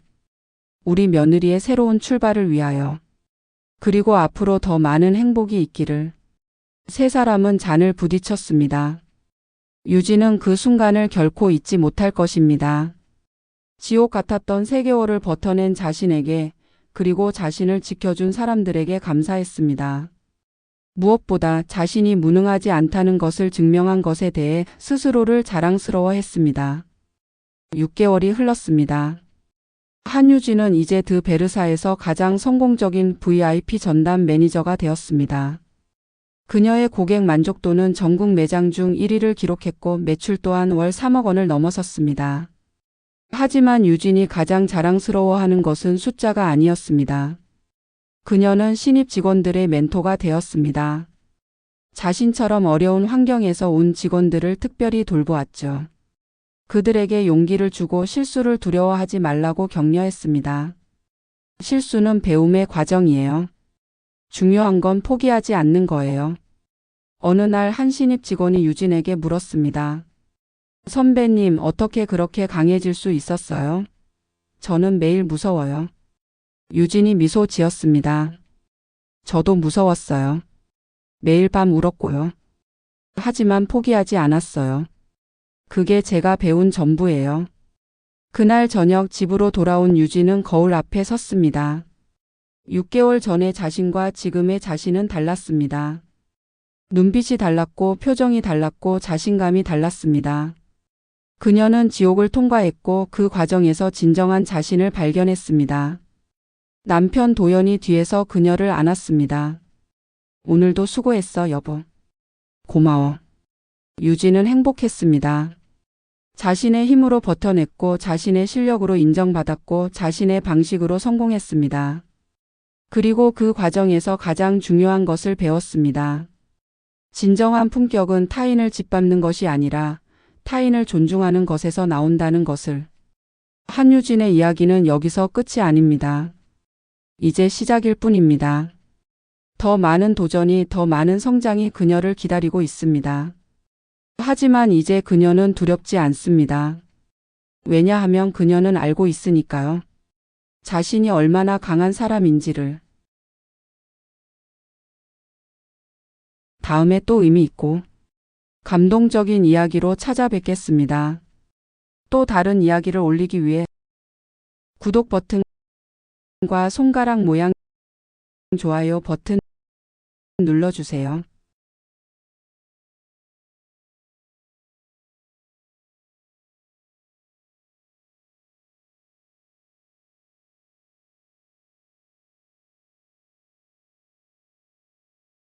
우리 며느리의 새로운 출발을 위하여. 그리고 앞으로 더 많은 행복이 있기를. 세 사람은 잔을 부딪혔습니다. 유진은 그 순간을 결코 잊지 못할 것입니다. 지옥 같았던 3개월을 버텨낸 자신에게, 그리고 자신을 지켜준 사람들에게 감사했습니다. 무엇보다 자신이 무능하지 않다는 것을 증명한 것에 대해 스스로를 자랑스러워했습니다. 6개월이 흘렀습니다. 한유진은 이제 드 베르사에서 가장 성공적인 VIP 전담 매니저가 되었습니다. 그녀의 고객 만족도는 전국 매장 중 1위를 기록했고 매출 또한 월 3억 원을 넘어섰습니다. 하지만 유진이 가장 자랑스러워하는 것은 숫자가 아니었습니다. 그녀는 신입 직원들의 멘토가 되었습니다. 자신처럼 어려운 환경에서 온 직원들을 특별히 돌보았죠. 그들에게 용기를 주고 실수를 두려워하지 말라고 격려했습니다. 실수는 배움의 과정이에요. 중요한 건 포기하지 않는 거예요. 어느 날 한 신입 직원이 유진에게 물었습니다. 선배님, 어떻게 그렇게 강해질 수 있었어요? 저는 매일 무서워요. 유진이 미소 지었습니다. 저도 무서웠어요. 매일 밤 울었고요. 하지만 포기하지 않았어요. 그게 제가 배운 전부예요. 그날 저녁 집으로 돌아온 유진은 거울 앞에 섰습니다. 6개월 전의 자신과 지금의 자신은 달랐습니다. 눈빛이 달랐고 표정이 달랐고 자신감이 달랐습니다. 그녀는 지옥을 통과했고 그 과정에서 진정한 자신을 발견했습니다. 남편 도연이 뒤에서 그녀를 안았습니다. 오늘도 수고했어, 여보. 고마워. 유진은 행복했습니다. 자신의 힘으로 버텨냈고 자신의 실력으로 인정받았고 자신의 방식으로 성공했습니다. 그리고 그 과정에서 가장 중요한 것을 배웠습니다. 진정한 품격은 타인을 짓밟는 것이 아니라 타인을 존중하는 것에서 나온다는 것을. 한유진의 이야기는 여기서 끝이 아닙니다. 이제 시작일 뿐입니다. 더 많은 도전이, 더 많은 성장이 그녀를 기다리고 있습니다. 하지만 이제 그녀는 두렵지 않습니다. 왜냐하면 그녀는 알고 있으니까요. 자신이 얼마나 강한 사람인지를. 다음에 또 의미 있고 감동적인 이야기로 찾아뵙겠습니다. 또 다른 이야기를 올리기 위해 구독 버튼과 손가락 모양 좋아요 버튼 눌러주세요.